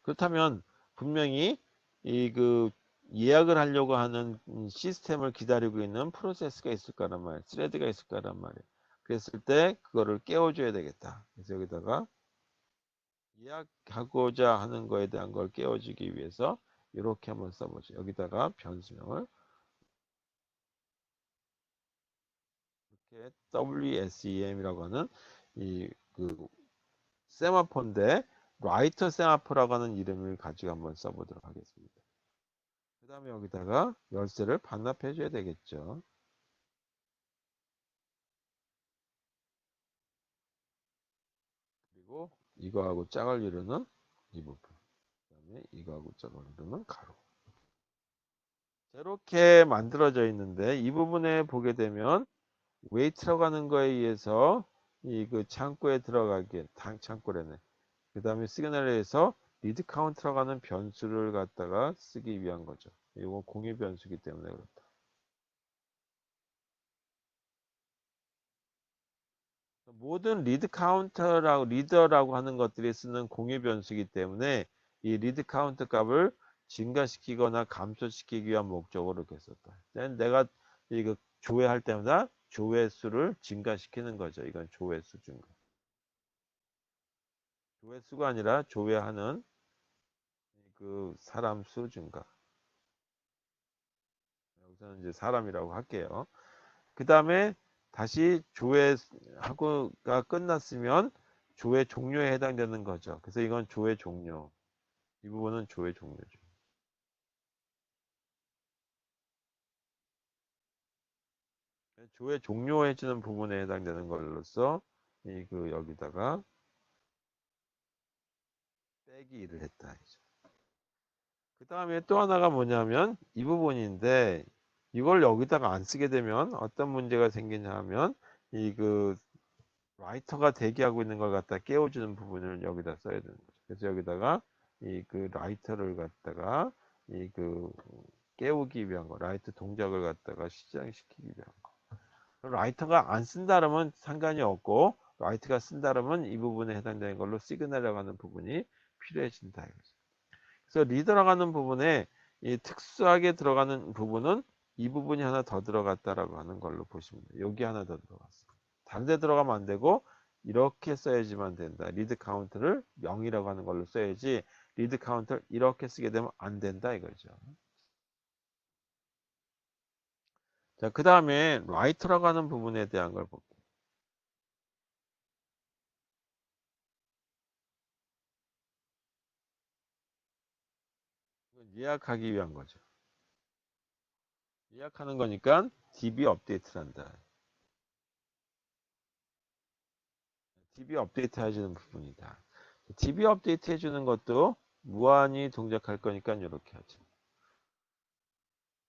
Speaker 1: 그렇다면 분명히 이 그 예약을 하려고 하는 시스템을 기다리고 있는 프로세스가 있을 거란 말이에요. 스레드가 있을 거란 말이에요. 그랬을 때 그거를 깨워줘야 되겠다. 그래서 여기다가 예약하고자 하는 거에 대한 걸 깨워주기 위해서 이렇게 한번 써보죠. 여기다가 변수명을 이렇게 WSEM이라고 하는 이 그 세마포인데 라이터 세마포라고 하는 이름을 가지고 한번 써보도록 하겠습니다. 그 다음에 여기다가 열쇠를 반납해 줘야 되겠죠. 그리고 이거하고 짝을 이루는 이 부분. 그 다음에 이거하고 짝을 이루는 가로. 이렇게 만들어져 있는데 이 부분에 보게 되면 웨이트라고 하는 거에 의해서 이 그 창고에 들어가게 창고래네. 그 다음에 시그널에서 리드 카운트라고 하는 변수를 갖다가 쓰기 위한 거죠. 이건 공유 변수기 때문에 그렇다. 모든 리드 카운터라고 리더라고 하는 것들이 쓰는 공유 변수이기 때문에 이 리드 카운트 값을 증가시키거나 감소시키기 위한 목적으로 이렇게 썼다. 내가 이거 조회할 때마다 조회수를 증가시키는 거죠. 이건 조회수 증가. 조회수가 아니라 조회하는 그 사람 수 증가. 여기서는 이제 사람이라고 할게요. 그 다음에 다시 조회하고가 끝났으면 조회 종료에 해당되는 거죠. 그래서 이건 조회 종료. 이 부분은 조회 종료죠. 조회 종료해주는 부분에 해당되는 걸로써 이 그 여기다가 빼기 일을 했다. 그 다음에 또 하나가 뭐냐면 이 부분인데 이걸 여기다가 안 쓰게 되면 어떤 문제가 생기냐 하면 이 그 라이터가 대기하고 있는 걸 갖다 깨워주는 부분을 여기다 써야 되는 거죠. 그래서 여기다가 이 그 라이터를 갖다가 이 그 깨우기 위한 거, 라이트 동작을 갖다가 시작시키기 위한 거. 라이터가 안 쓴다라면 상관이 없고 라이트가 쓴다라면 이 부분에 해당되는 걸로 시그널이라고 하는 부분이 필요해진다 이거죠. 그래서 리더라고 하는 부분에 이 특수하게 들어가는 부분은 이 부분이 하나 더 들어갔다라고 하는 걸로 보시면 돼요. 여기 하나 더 들어갔어. 다른 데 들어가면 안 되고 이렇게 써야지만 된다. 리드 카운트를 0이라고 하는 걸로 써야지 리드 카운트를 이렇게 쓰게 되면 안 된다 이거죠. 자, 그 다음에 라이터라고 하는 부분에 대한 걸 볼게요. 예약하기 위한 거죠. 예약하는 거니까 DB 업데이트를 한다. DB 업데이트 해주는 부분이다. DB 업데이트 해주는 것도 무한히 동작할 거니까 이렇게 하죠.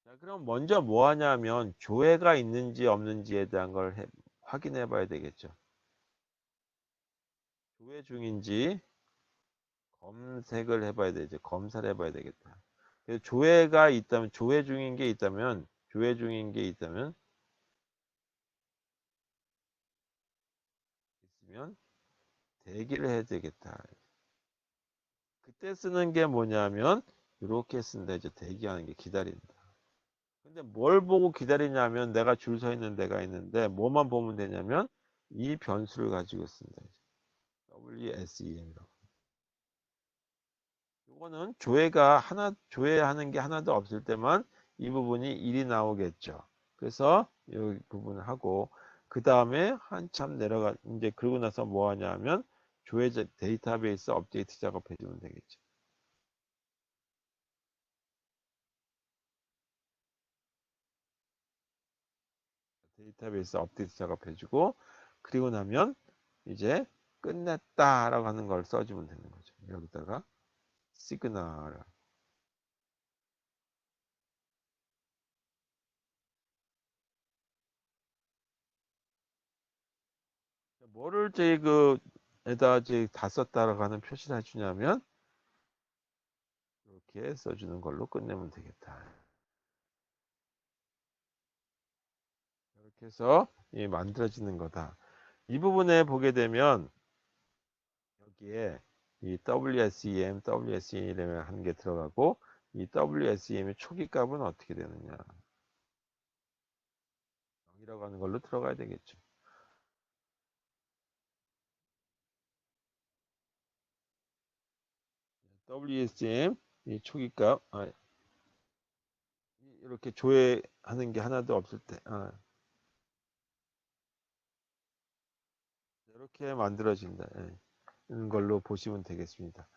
Speaker 1: 자, 그럼 먼저 뭐 하냐면 조회가 있는지 없는지에 대한 걸 확인해 봐야 되겠죠. 조회 중인지 검색을 해봐야 되죠. 검사를 해봐야 되겠다. 그래서 조회가 있다면 조회 중인 게 있다면 있으면 대기를 해야 되겠다. 그때 쓰는 게 뭐냐면 이렇게 쓴다. 이제 대기하는 게 기다린다. 근데 뭘 보고 기다리냐면 내가 줄 서 있는 데가 있는데 뭐만 보면 되냐면 이 변수를 가지고 쓴다. WSEM이라고. 이거는 조회하는 게 하나도 없을 때만 이 부분이 1이 나오겠죠. 그래서 이 부분을 하고 그 다음에 한참 내려가 이제 그러고 나서 뭐 하냐면 조회 데이터베이스 업데이트 작업해 주면 되겠죠. 데이터베이스 업데이트 작업해주고 그리고 나면 이제 끝냈다라고 하는 걸 써주면 되는 거죠. 여기다가 시그널. 뭐를 저희 그에다 저희 다 썼다라고 하는 표시를 해주냐면 이렇게 써주는 걸로 끝내면 되겠다. 이렇게 해서 만들어지는 거다. 이 부분에 보게 되면 여기에 이 WSEM, WSEM이라는 하는 게 들어가고 이 WSEM의 초기 값은 어떻게 되느냐. 0이라고 하는 걸로 들어가야 되겠죠. WSM 이 초기값 이렇게 조회하는 게 하나도 없을 때 이렇게 만들어진다. 이런 걸로 보시면 되겠습니다.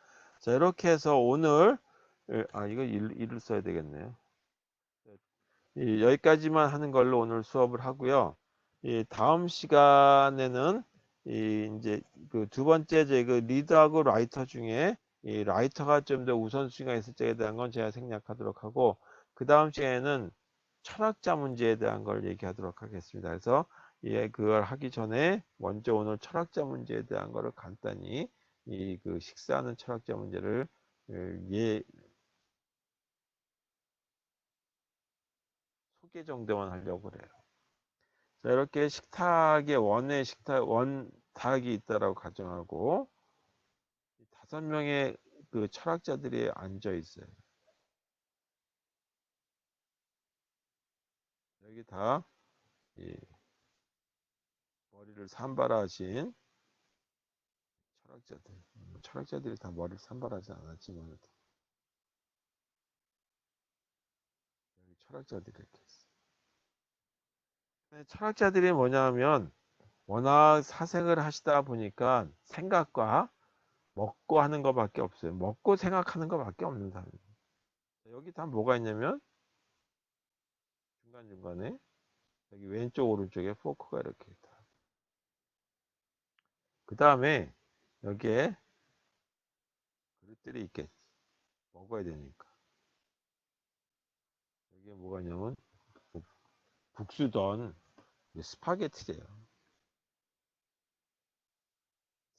Speaker 1: 자, 이렇게 해서 오늘 이거 일을 써야 되겠네요. 여기까지만 하는 걸로 오늘 수업을 하고요. 다음 시간에는 이제 그 두 번째 그 리드하고 라이터 중에 이 라이터가 좀 더 우선순위가 있을지에 대한 건 제가 생략하도록 하고 그 다음 시간에는 철학자 문제에 대한 걸 얘기하도록 하겠습니다. 그래서 그걸 하기 전에 먼저 오늘 철학자 문제에 대한 거를 간단히 그 식사하는 철학자 문제를 예 소개 정도만 하려고 그래요. 자, 이렇게 식탁에 원탁이 있다라고 가정하고 5명의 그 철학자들이 앉아 있어요. 여기 다 머리를 산발하신 철학자들. 철학자들이 다 머리를 산발하지 않았지만 여기 철학자들이 이렇게 있어요. 철학자들이 뭐냐 하면 워낙 사색을 하시다 보니까 생각과 먹고 하는 것밖에 없어요. 먹고 생각하는 것밖에 없는 사람이에요. 여기 다 뭐가 있냐면 중간중간에 여기 왼쪽 오른쪽에 포크가 이렇게 있다. 그 다음에 여기에 그릇들이 있겠지. 먹어야 되니까. 여기에 뭐가 있냐면 국수던 스파게티래요.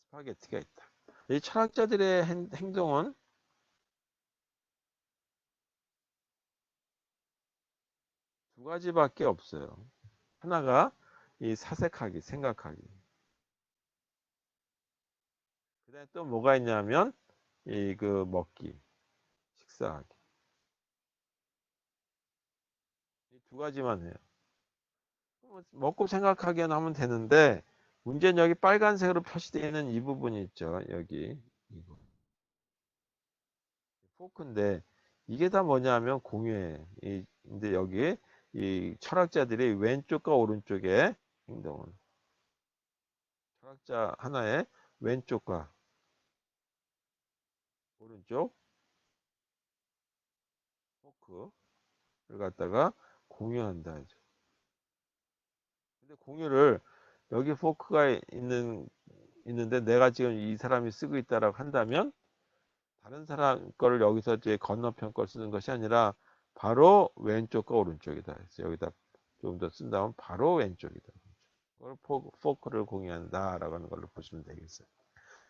Speaker 1: 스파게티가 있다. 이 철학자들의 행동은 두 가지밖에 없어요. 하나가 이 사색하기, 생각하기. 그 다음에 또 뭐가 있냐면 이 그 먹기, 식사하기. 이 두 가지만 해요. 먹고 생각하기는 하면 되는데 문제는 여기 빨간색으로 표시되어 있는 이 부분이 있죠. 여기 이거. 포크인데 이게 다 뭐냐면 공유해. 근데 여기 이 철학자들이 왼쪽과 오른쪽에 행동을 철학자 하나의 왼쪽과 오른쪽 포크를 갖다가 공유한다 하죠. 근데 공유를 여기 포크가 있는데 내가 지금 이 사람이 쓰고 있다라고 한다면 다른 사람 거를 여기서 이제 건너편 걸 쓰는 것이 아니라 바로 왼쪽과 오른쪽이다. 그래서 여기다 좀 더 쓴다면 바로 왼쪽이다. 그걸 포크를 공유한다라고 하는 걸로 보시면 되겠어요.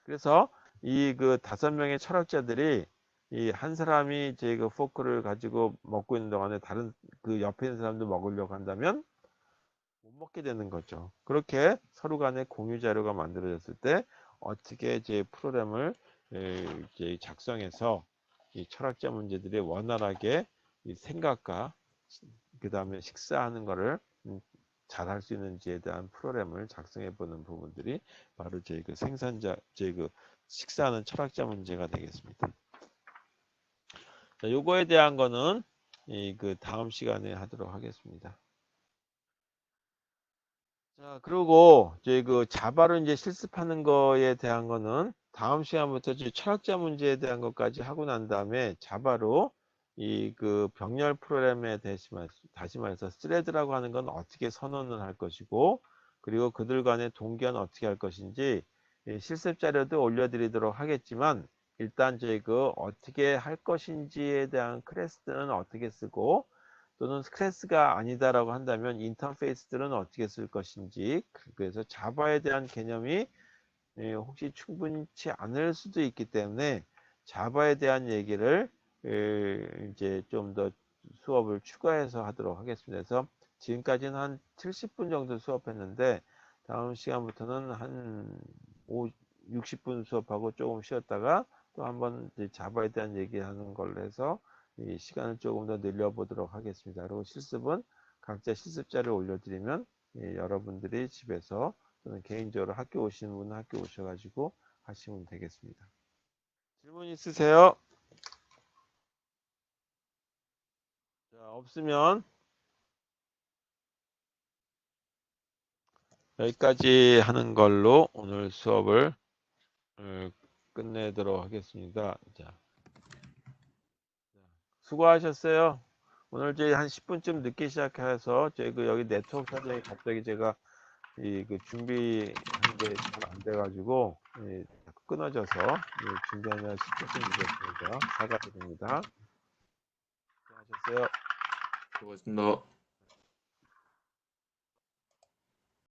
Speaker 1: 그래서 이 그 5명의 철학자들이 이 한 사람이 이제 그 포크를 가지고 먹고 있는 동안에 다른 그 옆에 있는 사람도 먹으려고 한다면 못 먹게 되는 거죠. 그렇게 서로 간에 공유 자료가 만들어졌을 때 어떻게 이제 프로그램을 이제 작성해서 이 철학자 문제들이 원활하게 이 생각과 그 다음에 식사하는 거를 잘 할 수 있는지에 대한 프로그램을 작성해 보는 부분들이 바로 제 그 생산자, 제 그 식사하는 철학자 문제가 되겠습니다. 자, 요거에 대한 거는 이 그 다음 시간에 하도록 하겠습니다. 자, 그리고 이제 그 자바로 이제 실습하는 거에 대한 거는 다음 시간부터 이제 철학자 문제에 대한 것까지 하고 난 다음에 자바로 이 그 병렬 프로그램에 다시 말해서 스레드라고 하는 건 어떻게 선언을 할 것이고, 그리고 그들 간의 동기화는 어떻게 할 것인지 이 실습 자료도 올려드리도록 하겠지만, 일단 저희 그 어떻게 할 것인지에 대한 클래스는 어떻게 쓰고, 또는 클래스가 아니다라고 한다면 인터페이스들은 어떻게 쓸 것인지, 그래서 자바에 대한 개념이 혹시 충분치 않을 수도 있기 때문에 자바에 대한 얘기를 이제 좀 더 수업을 추가해서 하도록 하겠습니다. 그래서 지금까지는 한 70분 정도 수업했는데 다음 시간부터는 한 60분 수업하고 조금 쉬었다가 또 한번 자바에 대한 얘기하는 걸로 해서 이 시간을 조금 더 늘려보도록 하겠습니다. 그리고 실습은 각자 실습자를 올려드리면 여러분들이 집에서 또는 개인적으로 학교 오시는 분은 학교 오셔가지고 하시면 되겠습니다. 질문 있으세요? 자, 없으면 여기까지 하는 걸로 오늘 수업을 끝내도록 하겠습니다. 자, 수고하셨어요. 오늘 저희 한 10분쯤 늦게 시작해서 저희 그 여기 네트워크 사정이 갑자기 제가 이 그 준비한 게 잘 안 돼가지고 끊어져서 준비하느라 10분쯤 늦었습니다. 사과드립니다. 수고하셨어요.
Speaker 2: 수고하셨습니다.